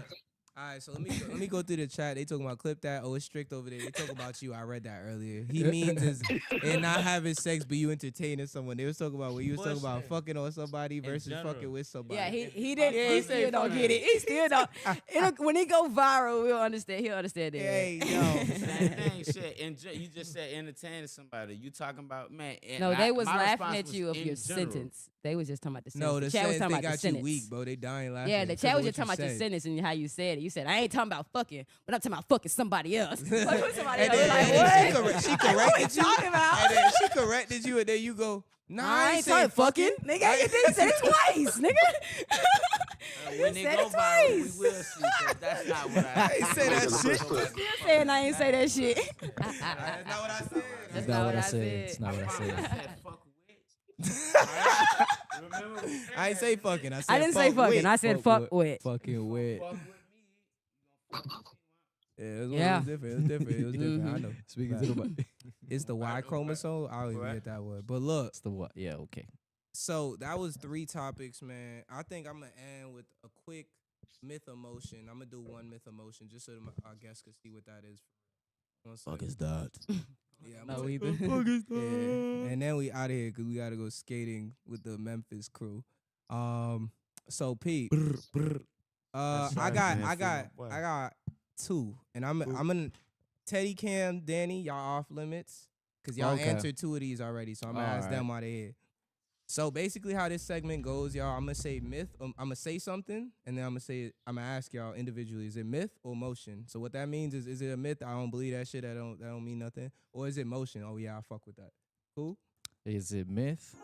All right, so let me go through the chat. They talking about clip that. Oh, it's strict over there. They talking about you. I read that earlier. He means is and not having sex, but you entertaining someone. They was talking about when you was talking about Bullshit. fucking on somebody versus general. fucking with somebody. Yeah, he didn't. Yeah, he he still said don't fuck get it. it. He still don't. When he go viral, we'll understand. He'll understand it. Hey, yo. Same thing, shit. You just said entertaining somebody. You talking about man? And No, they was my laughing response at you was of in your general. sentence. They was just talking about the sentence. No, the chat was sentence talking they about the got you sentence. weak, bro. They dying laughing. Yeah, the because chat of was what just talking you about your said. sentence and how you said it. You said, I ain't talking about fucking, but I'm talking about fucking somebody else. Like, who's somebody And else? then, Like, and then what? she What corrected you you. talking about? And then she corrected you, and then you go, nah, I ain't saying talking fucking. Nigga, you did say it twice, nigga. When You they said go it viral, we twice. will see. 'Cause that's not what I ain't say that shit. Still saying I ain't say that shit. That's not what I said. That's not what I said. It's not what I I said. said fuck with. Remember we said I ain't that say shit. fucking. I said I didn't say fuck fucking. with. I said fuck with. Fucking wet. Fuck with me. Yeah, it was, Yeah. it was different. It was different. It was different. I know. Speaking to the mic. It's the Y chromosome. I don't even Correct. get that word. But look, It's the what? Yeah, okay. so that was 3 topics, man. I think I'm gonna end with a quick myth emotion. I'm gonna do one myth emotion just so that our guests can see what that is. One second. that? Yeah, I'm No, gonna either. say, yeah. And then we out of here because we gotta go skating with the Memphis crew. So Pete, That's I right, got, man. I Feel my got, boy. I got two, and I'm gonna Teddy, Cam, Danny, y'all off limits because y'all Okay. answered two of these already. So I'm gonna ask them while they here. So basically, how this segment goes, y'all, I'm gonna say myth. I'm gonna say something, and then I'm gonna ask y'all individually: is it myth or motion? So what that means is it a myth? I don't believe that shit. That don't mean nothing. Or is it motion? Oh yeah, I fuck with that. Cool. Is it myth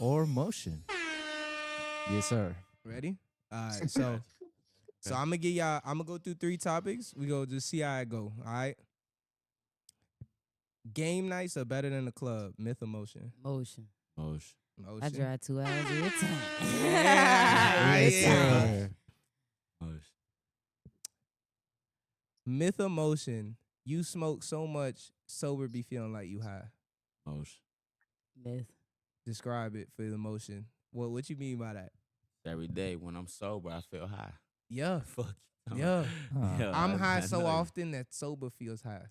or motion? Yes, sir. Ready? All right. So I'm gonna give y'all. I'm gonna go through 3 topics. We go just see how it go. All right. Game nights are better than the club. Myth or motion? Motion. Motion. Motion. I drive 2 hours every time. Yeah. Yes, Yeah. sir. Motion. Myth or motion? You smoke so much, sober be feeling like you high. Motion. Myth. Describe it for the motion. What you mean by that? Every day when I'm sober, I feel high. Yeah. Fuck. you. Yeah. Yeah, I'm I- high I so know you. often that sober feels high.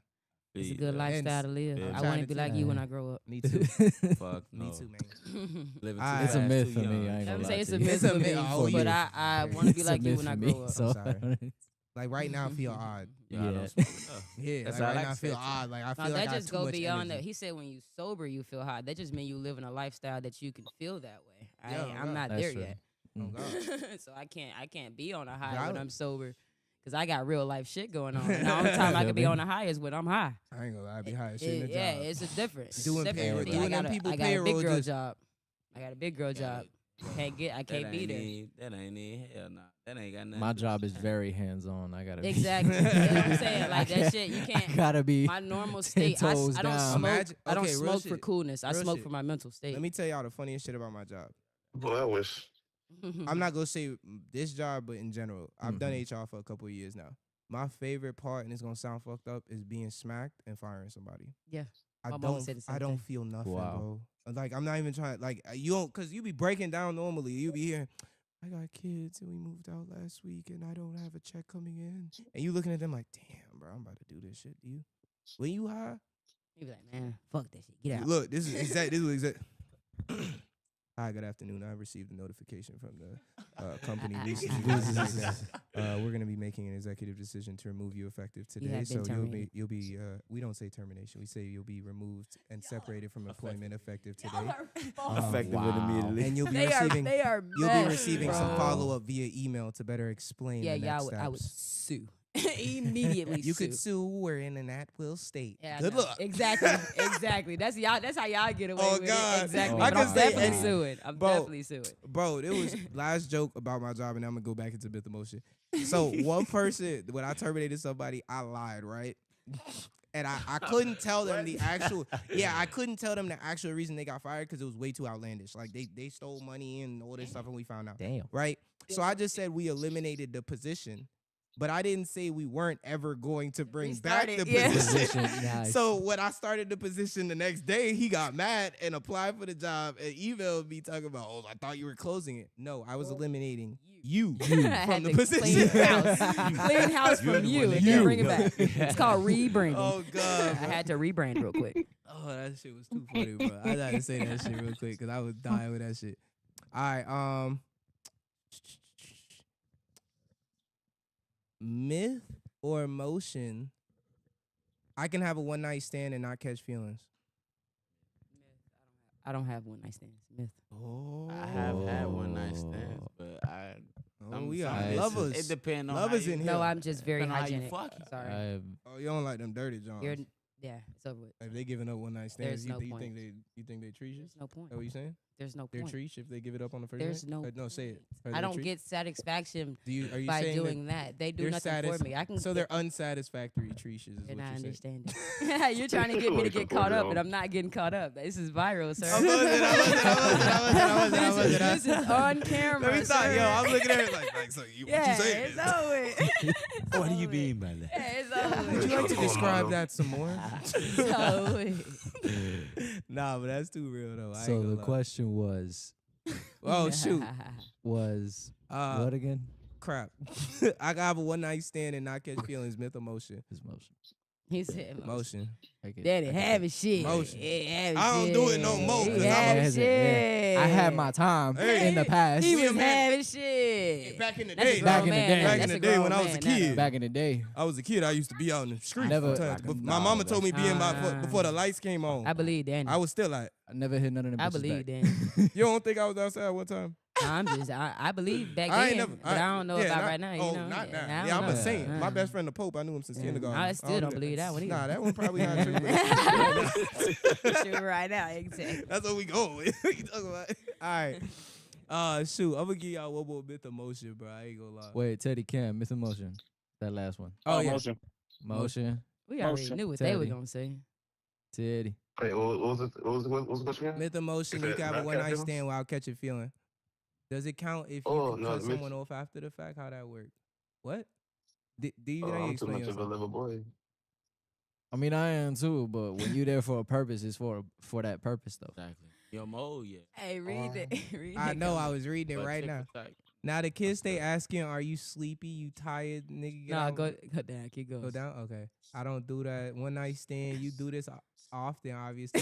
It's a Be, good lifestyle to live. yeah. I Trying want to to be tell like you. you when I grow up. Me too. Fuck no. Me too, man. Living too Ah, It's a fast, myth too for me. young. I ain't I gonna would lie say it's to a you. myth It's a for myth. me, Oh, but yeah. I want to be It's a like you myth when I for grow me, up. so- I'm sorry. Like right now, I feel odd. Yeah, I Yeah. don't smoke enough. Yeah, That's like all I right like now I to feel say, too. odd. Like I Now feel like that I have just too go much beyond energy. that. He said when you sober, you feel high. That just means you live in a lifestyle that you can feel that way. Yeah, I'm yeah. not That's there true. yet. Oh Mm. God. So I can't be on a high when Valid. I'm sober, because I got real life shit going on. And the only time I Feel can be me? on a high is when I'm high. I ain't gonna lie, I be high as shit in the Yeah, job. it's a difference. Doing It's different. payroll- See, doing them people I got a payroll big girl just- job. I got a big girl job. I That can't be ain't there. even- That ain't even hell no. That ain't got nothing. My to do job with is that. very hands-on. I gotta Exactly. You know what I'm saying? Like that shit, you I can't. gotta be. My normal state, I toes don't down. smoke. Imagine- I don't okay, real smoke for shit. coolness. I Real smoke shit. for my mental state. Let me tell y'all the funniest shit about my job. Boy, I wish. I'm not gonna say this job, but in general, I've done Mhm. HR for a couple of years now. My favorite part, and it's gonna sound fucked up, is being smacked and firing somebody. Yeah. I My mom don't. said the I same don't thing. feel nothing, Wow. bro. Like I'm not even trying. Like you don't, cause you be breaking down normally. You be hearing, I got kids and we moved out last week and I don't have a check coming in. And you looking at them like, damn, bro, I'm about to do this shit. Do you? When you high? You be like, man, fuck that shit. Get out. Look, this is exact. This is exact. Hi, good afternoon. I received a notification from the company recently. We're going to be making an executive decision to remove you effective You today. have been So terminated. you'll be. We don't say termination. We say you'll be removed and separated from employment effective today. Effective Wow. immediately. And you'll be They are receiving. You'll be messed, receiving some bro. follow up via email to better explain. Yeah, the yeah, next I would steps. sue immediately. You could sue. We're in an at-will state. Yeah, I Good know. luck. Exactly, exactly. That's y'all. That's how y'all get away Oh, with God. it. Exactly. Oh, But I I'm can say definitely any- suing. I'm Bro. definitely suing. Bro, it was last joke about my job, and I'm gonna go back into myth emotion. So one person, when I terminated somebody, I lied, right? And I couldn't tell them the actual. Yeah, I couldn't tell them the actual reason they got fired because it was way too outlandish. Like they stole money and all this stuff, and we found out. Damn. Right? So I just said we eliminated the position, but I didn't say we weren't ever going to bring back the Restarted, yeah. position. Position, nice. So when I started the position the next day, he got mad and applied for the job and emailed me talking about, oh, I thought you were closing it. No, I was eliminating you I from had the to position. Clean house, clean house You're from the you, one and that then you. bring it back. It's called rebranding. Oh, God. I had to rebrand real quick. Oh, that shit was too funny, bro. I had to say that shit real quick because I was dying with that shit. All right, myth or emotion? I can have a one night stand and not catch feelings. I don't have one night stands. Myth. Oh, I have had one night stands, but I. we some are it's- lovers. It depends on Lovers how you, in No, here. I'm just very depending on how you hygienic. fucking. Sorry. Oh, you don't like them dirty Johns. You're, yeah, it's over with. If they giving up one night stands, There's no you point. think they treacherous? There's no point. Is that what you saying? There's no They're point. treach if they give it up on the first There's night? no. No, say it. Are I they don't treat? get satisfaction Do you? Are you by saying doing that. They do they're nothing for me. I can. So they're unsatisfactory treaches. Is and what I you're saying. understand it. You're trying to get me to get caught up, and I'm not getting caught up. This is viral, sir. I wasn't. This is on camera. Let me stop, sir. yo. I'm looking at it like so you, Yeah, what you saying? it's over. It's What do you over. mean by that? Yeah, it's over. Would you like to What's going on, describe though? that some more? It's over. Nah, but that's too real though. I So ain't the gonna lie. question was Oh shoot. what again? Crap. I gotta have a one night stand and not catch feelings. Myth or motion. His motion. He said Motion. Daddy having shit. Motion. Yeah, I don't do it no more, 'cause He I'm having a- shit. I had my time Hey, in the past. He was man. having shit. Back in the That's a day, grown Back in the man. day. Back in That's the a day when grown I was a man, that kid. Back in the day. I was a kid. I used to be out in the street Never- sometimes. like a My mama dog. told me being Ah. before the lights came on. I believe Danny. I was still like, I never hit none of them. I bitches believe back. Danny. you don't think I was outside one time? I believe back I ain't then, never. but I don't know yeah, about not- right now. You oh, know? not now. I Yeah, don't I'm a know. saint. My Uh, best friend, the Pope, I knew him since yeah. kindergarten. I still don't believe that one either. Nah, that one probably not true. Sure, right now, exactly. That's what we going with. We talking about. All right. Shoot, I'm gonna give y'all one more myth of motion, bro. I ain't gonna lie. Wait, Teddy Cam, Myth of Motion. That last one. Oh, yeah. Motion. Motion. We already Motion. knew what they were Teddy. gonna say. Teddy. Wait, what was it? What was the question again? Myth of motion, you Is can that have a not one night catching? stand without catching feeling. Does it count if you Oh, can no, cut it makes- someone off after the fact? How that work? What? Do you Oh, know you I'm too explain much of a yourself? little boy. I mean, I am too, but when you there for a purpose, it's for that purpose though. Exactly. Yo, Mo, yeah. Hey, read it. Read I that know. I comment. was reading it But right tick now. for tack. Now the kids stay asking, "Are you sleepy? You tired, nigga?" Get Nah, out. go down. Keep going. Go down. Okay. I don't do that. One night stand. You do this often, obviously.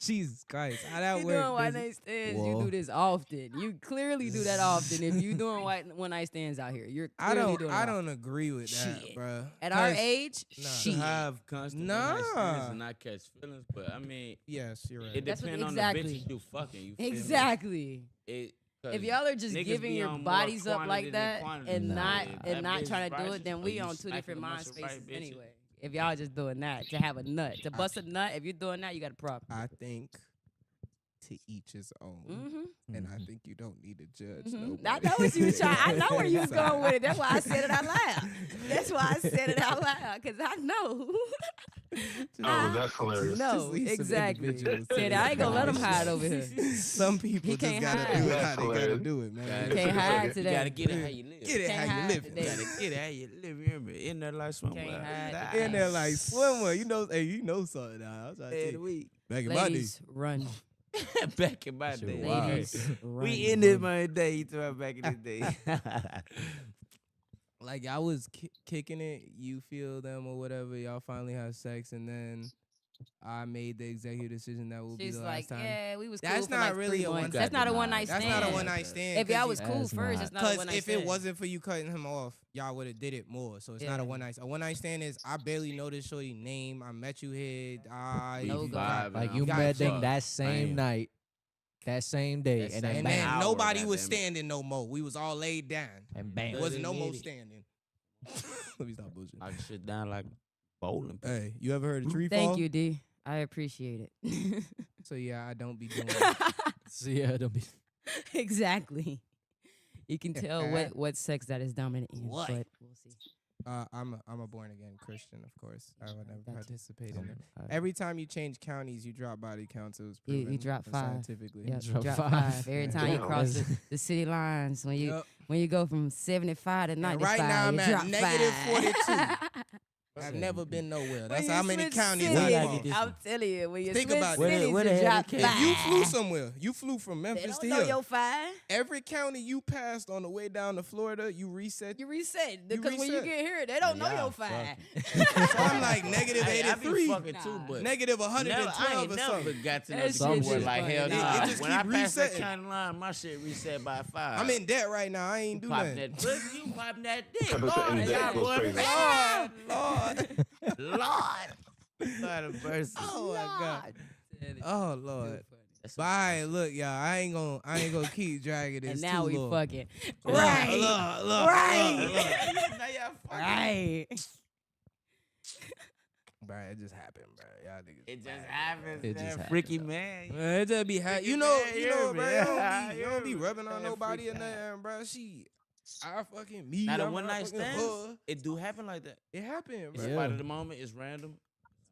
Jesus Christ, how that You work? doing one Does it- night stands? Whoa. You do this often. You clearly do that often. If you doing one night stands out here, you're clearly doing. I it don't agree with that, Shit. bro. At our age, Nah. To shit. have constant one-night stands Nah. and not catch feelings, but I mean, Yes, you're right. it That's what- depends on exactly. the bitches you fucking. You feel me? Exactly. It, If y'all are just niggas giving be your on more bodies up quantity like than that quantity and nowadays. not That bitch trying to do righteous, it, then or we you on two smacking different a mind bunch of right spaces bitches. anyway. If y'all just doing that to have a nut, to bust a nut, if you're doing that, you got a problem. I think to each his own, Mm-hmm. and I think you don't need to judge. I Nobody. know what you was trying. I know where you was Sorry. going with it. That's why I said it out loud. That's why I said it out loud because I know. Oh, that's hilarious. No, Just leave some exactly. individuals to Said I ain't gonna let them hide over here. Some people He just can't gotta hide. do it That's how they gotta hilarious. do it, man. Gotta Can't It's hide okay. You today. gotta get it how you live. Get it Can't how you hide live. today. Gotta get it how you live. Remember, in there like swimwear. Can't hide Nah. today. In there like swimwear, you know. Hey, you know something now. I was trying to Day tell of the you. week. Back in my day, Ladies, run. Back in my Shit, day. wow. Ladies, run. We in this my day. You talking about back in the day. like I was kicking it. You feel them or whatever. Y'all finally have sex, and then I made the executive decision that will be She's the like, last time. yeah, we was cool That's for not like really 3 a months. one- That's not a Nah, one night That's stand. not a one night stand. If y'all was cool That's first, not. it's not a Because one night if stand. it wasn't for you cutting him off, y'all would have did it more. So it's not Yeah. a one night. A one night stand is I barely know this shorty name. I met you here. No you go. got- Like You you got met them fucked. that same Damn. night, that same day, That and then same And bam, then hour, nobody was goddamn it. standing no more. We was all laid down. and There bam. wasn't no more minute. standing. Let me stop bullshit. I shit down like bowling. Hey, you ever heard a tree fall? Thank you, D. I appreciate it. So yeah, I don't be doing that. So yeah, don't be. Exactly. You can tell what sex that is dominant in, What? but we'll see. I'm a born again Christian, of course. I would never That's- participate in it. Every time you change counties, you drop body counts. It was You proven drop 5. scientifically. Yep, Drop drop five. 5 every Yeah. time you Damn. cross the city lines. Yep. When you go from 75 to And 95, right now I'm you at drop negative 5. 42. I've never been nowhere. When That's you how many switch counties cities, I gotta get crossed. this I'm telling you, when you Think switch about it. cities, Where the you hell drop they 5. If you flew somewhere, you flew from They Memphis don't to know here. your 5. Every county you passed on the way down to Florida, you reset. You reset because when you reset. get here, they don't know Yeah, your 5. So I'm like negative Hey, I be 83, fucking too, Nah. but negative never, I 112 ain't or never something. got to That know shit somewhere just like funny. hell It nah. just When keep I pass that resetting. county line, my shit reset by 5. I'm in debt right now. I ain't do Pop nothing. that pussy, you popping that dick. Pop Lord, it in y'all debt goes boy, crazy. Lord. Lord of mercy. Oh my God. Oh Lord. That's Bye. Look, y'all. I ain't gonna keep dragging this. And now too we long. fucking. Look, Right. Look. Right. Now y'all fucking- Right. Bro, it just happened, bro. Y'all niggas. It just happens, It man. just happened, Freaky though. man. Man, it just be Freaky you man, know, hear me. bro. You don't be Hear me. rubbing on Man, nobody freak in out. there, bro. I fucking me. Now the I'm one night fucking stands, her. it do happen like that. It happened, In bro. Yeah. spite of the moment, it's random.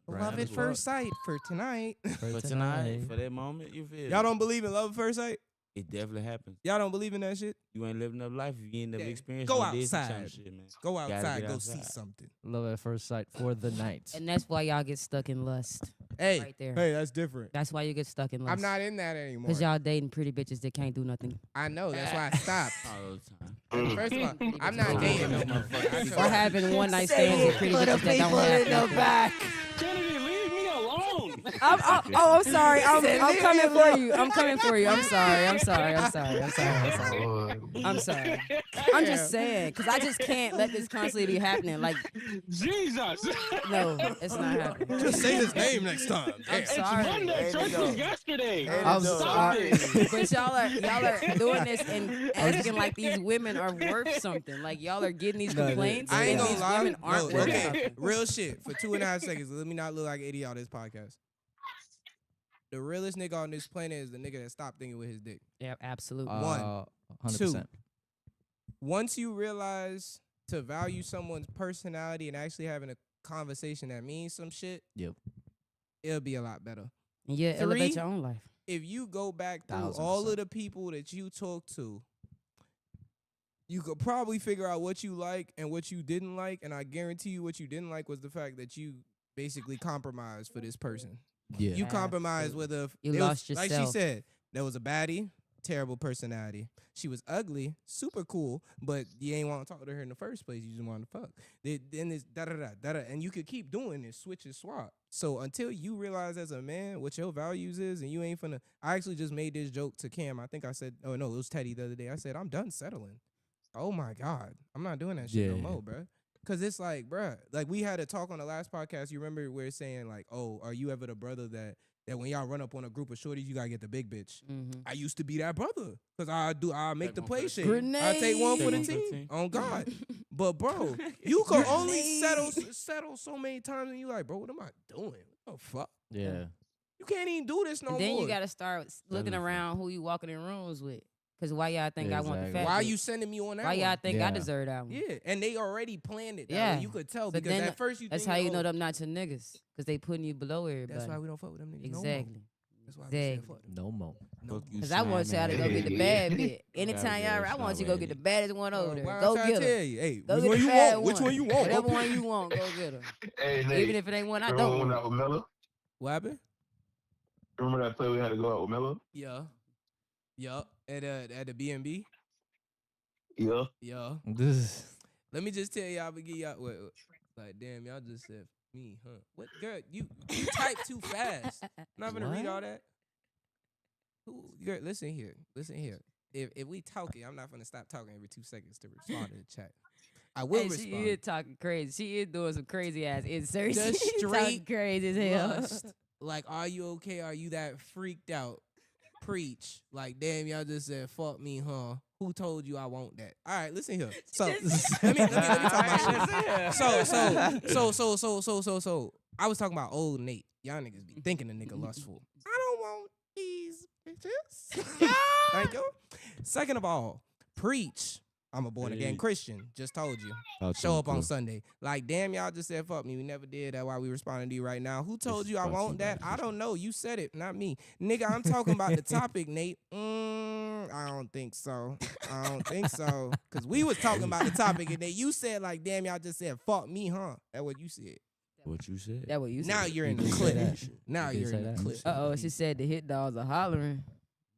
Love Random at as fuck. first sight for tonight. For tonight, for that moment, you feel Y'all me? don't believe in love at first sight? It definitely happens. Y'all don't believe in that shit? You ain't living up life if you ain't never Yeah. experienced Go no Disney Channel outside. shit, man. Go Gotta outside, get go outside. see something. Love at first sight for the night. And that's why y'all get stuck in lust. Hey, Right there. hey, that's different. That's why you get stuck in lust. I'm not in that anymore. Because y'all dating pretty bitches that can't do nothing. I know. That's why I stopped. All the time. Mm. First of all, Pretty I'm bitches not don't dating do no nothing. motherfucker. Or having one night stands with pretty bitches that don't have nothing. back. Kennedy, leave me alone. I'm sorry. I'm coming for you. I'm coming for you. I'm sorry. I'm sorry. Lord. I'm sorry. I'm just saying, because I just can't let this constantly be happening. Like, Jesus. no, it's not happening. Just say his name next time. I'm It's sorry. Monday. Church was yesterday. I'm Stop sorry. it. But y'all are doing this and acting like these women are worth something. Like y'all are getting these No, complaints I ain't and gonna these lie. women aren't No, worth okay, something. real shit. For 2.5 seconds, let me not look like an idiot on this podcast. The realest nigga on this planet is the nigga that stopped thinking with his dick. Yeah, absolutely. 100%. Once you realize to value someone's personality and actually having a conversation that means some shit, Yep. it'll be a lot better. And yeah, elevate 3, your own life. if you go back through 1000%. all of the people that you talk to, you could probably figure out what you like and what you didn't like. And I guarantee you what you didn't like was the fact that you basically compromised for this person. Yeah. You compromised with a... You it lost was, like she yourself. said, there was a baddie, terrible personality. She was ugly, super cool, but you ain't want to talk to her in the first place. You just want to fuck. Then it's da-da-da. And you could keep doing this, switch and swap. So until you realize as a man what your values is and you ain't finna... I actually just made this joke to Cam. I think I said... Oh, no, it was Teddy the other day. I said, I'm done settling. Oh, my God. I'm not doing that shit no Yeah. more, bruh. Because it's like, bruh, like we had a talk on the last podcast. You remember where it's saying like, oh, are you ever the brother that when y'all run up on a group of shorties, you got to get the big bitch? Mm-hmm. I used to be that brother because I make Take the one play for the shit. team. I take one for the Take one for the team. team. On God. But bro, you can only settle so many times and you like, bro, what am I doing? What the fuck? Yeah. You can't even do this no And then more. you got to start looking Everything. around who you walking in rooms with. Because why y'all think I want the Exactly. fat Why bitch? you sending me on that Why y'all one? think I Yeah. deserve that one? Yeah, and they already planned it. That Yeah. way. You could tell So because then at first you That's think, how you oh, know them not your niggas. Because they putting you below everybody. That's why we don't fuck with them niggas no more. Exactly. That's why we say Exactly. fuck them. No more. No Fuck you, Because I want y'all to go get the bad bitch. Anytime y'all, I want you to go get the baddest one over there. Why Go I'm trying get to her. tell you, hey, Go which get one the you bad want? Which one you want? Whatever one you want, go get her. Hey, Nate, Even if it ain't one I remember don't when want. out with Miller? What happened? Remember that play we had to go out with Miller? Yeah. Yup. At the B&B? Yeah. Yeah. This Let me just tell y'all, but give y'all, like, damn, y'all just said me, huh? What, girl, you type too fast. I'm not gonna read What? all that. Ooh, girl, listen here. If we talking, I'm not gonna stop talking every 2 seconds to respond to the chat. I will Hey, she respond. is talking crazy. She is doing some crazy ass inserts. Just She talking straight crazy as hell. Lust. Like, are you okay? Are you that freaked out? Preach. Like, damn, y'all just said, fuck me, huh? Who told you I want that? All right, listen here. So let me talk my shit. So I was talking about old Nate. Y'all niggas be thinking the nigga lustful. I don't want these bitches. Thank you. Second of all, preach. I'm a born again Christian. Just told you. Show up on Sunday. Like, damn, y'all just said fuck me. We never did. That's why we responding to you right now. Who told you I want that? I don't know. You said it, not me. Nigga, I'm talking about the topic, Nate. I don't think so. Because we was talking about the topic, and then you said, like, damn, y'all just said fuck me, huh? That's what you said. What you said? That what you said. Now you're in You the did clip. say that. Now You did you're say in the that. clip. Uh-oh, she said the hit dogs are hollering.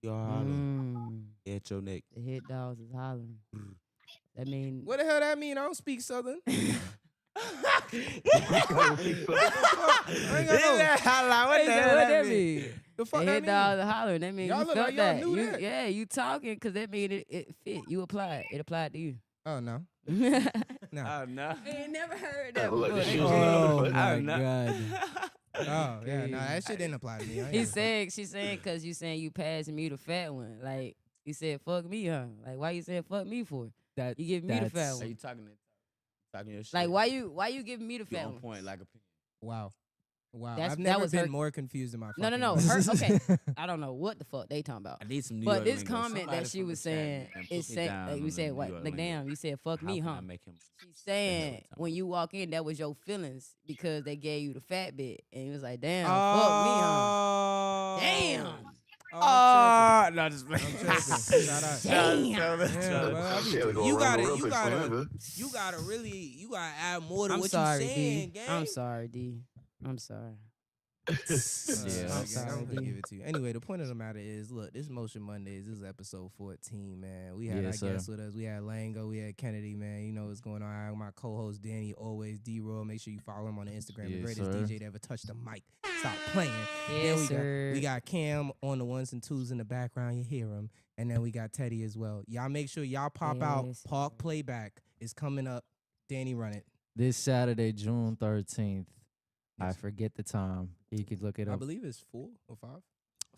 Y'all holler Mm, at your neck. the hit dogs is hollering. That mean What the hell that mean? I don't speak Southern. I ain't got no- What that mean? The fuck The that hit mean? dogs are hollering. That mean Y'all you look felt like y'all that. knew You, that. yeah, you talking because that mean it fit. You applied. It applied to you. Oh, no. I No. no. ain't never heard that Look, before. the They shoes crazy. on the Oh foot. my no. god. Oh, yeah. No, that shit didn't apply to me. I ain't He gonna- said, she's saying, because you saying you passing me the fat one. Like, you said, fuck me, huh? Like, why you saying fuck me for? That You giving me the fat that's- Are one. you talking your shit? Like, why you giving me the You fat on one? point like a pin. Wow. That's- I've that never was been her- more confused in my No, fucking no. life. Her, okay. I don't know what the fuck they talking about. I need some New But York this lingo. comment Somebody that she from was the chat, saying man, is put me saying, down like on you the said, New what? York Like, lingo. damn, you said fuck How me, can huh? I make him? She's saying when you walk in, that was your feelings because they gave you the fat bit, and you was like, damn, fuck me, huh? Damn. Oh, I'm no, just tripping. I'm tripping. Shout out. Damn. Yeah, well, I be- Taylor gonna you run gotta, real you quick, gotta, man. you gotta really, you gotta add more to I'm what sorry, you saying, D. gang. I'm sorry, D. I'm sorry. Yeah. I'm sorry, I'm gonna D. give it to you. Anyway, the point of the matter is, look, this Motion Mondays, this is episode 14, man. We had our Yes, sir. guests with us. We had Lango, we had Kennedy, man. You know what's going on. I have my co-host Danny, always D-Roll. Make sure you follow him on the Instagram. The Yes, greatest sir. DJ to ever touch the mic. Stop playing. Then Yes, sir. we got Cam on the ones and twos in the background. You hear him. And then we got Teddy as well. Y'all make sure y'all pop out. Yes, Park sir. Playback is coming up. Danny, run it. This Saturday, June 13th. I Yes. forget the time. You could look it I up. believe it's 4 or 5.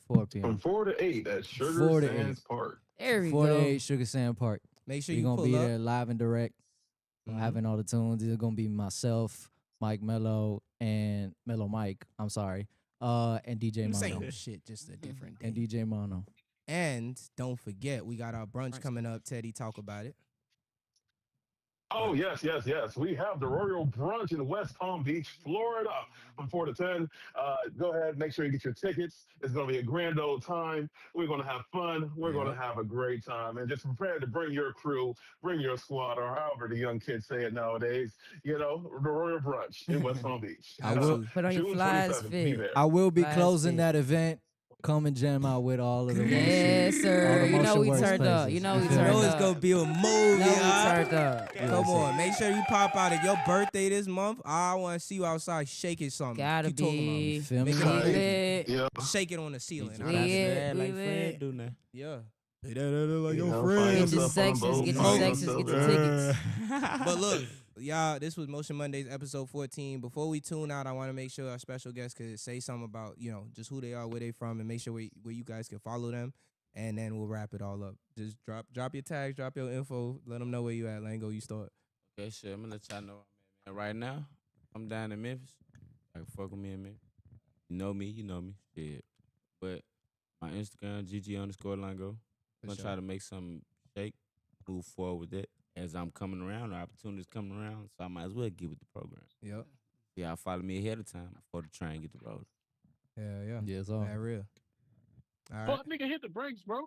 4 From p.m. 4 to 8 at 4 Sugar to Sands Park. There we 4 to go. 8, Sugar Sand Park. Make sure We're you going to pull be up. there live and direct. Mhm. Having all the tunes. It's going to be myself, Mike Mello, and Mello Mike. I'm sorry. And DJ Mono. Same shit, just a different day. And DJ Mono. And don't forget, we got our brunch coming up. Teddy, talk about it. Oh, yes. We have the Royal Brunch in West Palm Beach, Florida from 4 to 10. Go ahead, make sure you get your tickets. It's going to be a grand old time. We're going to have fun. We're going to have a great time. And just prepare to bring your crew, bring your squad, or however the young kids say it nowadays. You know, the Royal Brunch in West Palm Beach. I will- Put on your June flies 27th, be fit. there. I will be Last closing bit. that event. Come and jam out with all of the Yes, motion- sir. all the You know motion we works turned up. places. You know we feel You turned know me? it's up. gonna be a movie. No, we huh? turned up. Come on, make sure you pop out. If your birthday this month, I want to see you outside shaking something. Gotta Keep talking about be. me. Feel me? Make it Right. lit. Lit. Yeah. Shake it on the ceiling. Get all your right? Lit. bad like we Fred lit. do now. Yeah. like You know, Get find the yourself on a sections. boat, Get the find sections. yourself Get the there. tickets. But look, y'all, this was Motion Mondays, episode 14. Before we tune out, I want to make sure our special guests could say something about, just who they are, where they from, and make sure where you guys can follow them. And then we'll wrap it all up. Just drop your tags, drop your info. Let them know where you at. Lango, you start. Okay, shit. I'm gonna let y'all know where I'm at, man. Right now, I'm down in Memphis. Like fuck with me in Memphis. You know me. Shit. But my Instagram, GG_Lango. I'm gonna try to make something shake, move forward with it. As I'm coming around, the opportunities coming around, so I might as well get with the program. Yep. Y'all follow me ahead of time before the train get the road. Yeah. Yes, sir. That real. All right. Fuck, nigga, hit the brakes, bro.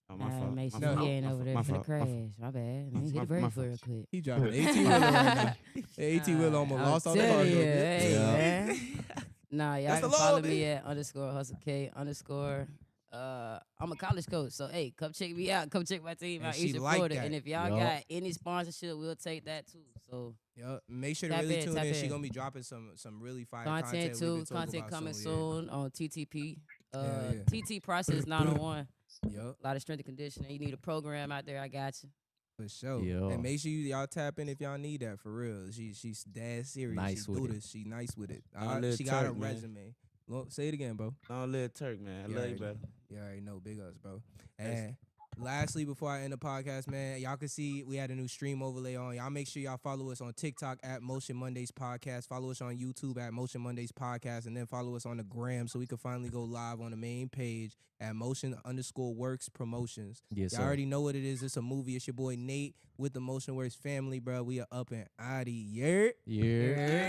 Oh, Nah, fault. Mason, No. he ain't over there My finna fault. crash. My bad. Let me hit the brake for real quick. He dropping AT Wheeler right now. AT Wheeler almost I'm lost all the telling cargo. you, hey, Yeah. man. Nah, y'all That's can the law, follow man. me at _hustle_K_. I'm a college coach, so hey, come check me out. Come check my team And out she Eastern like Florida. that. And if y'all Yup. got any sponsorship, we'll take that too. So Yep. Make sure to Tap really in, tune tap in. She in. gonna be dropping some really fire content we've too. been talking Content about, coming so, yeah. soon on TTP. Yeah. TT Process 901. Yep, A lot of strength and conditioning. You need a program out there, I got you. for sure. Yeah. And make sure y'all tap in if y'all need that for real. She's dead serious. Nice she with do it. this. She nice with it. Little She got a Turk, man. resume. Well, say it again, bro. Don't let Turk, man. I You love you, already- brother. You already know, big ups, bro. And lastly, before I end the podcast, man, y'all can see we had a new stream overlay on. Y'all make sure y'all follow us on TikTok at Motion Mondays Podcast. Follow us on YouTube at Motion Mondays Podcast, and then follow us on the gram so we can finally go live on the main page at Motion_Works Promotions. Yes, Y'all sir. already know what it is. It's a movie. It's your boy Nate with the Motion Works family, bro. We are up and out of here. Yeah.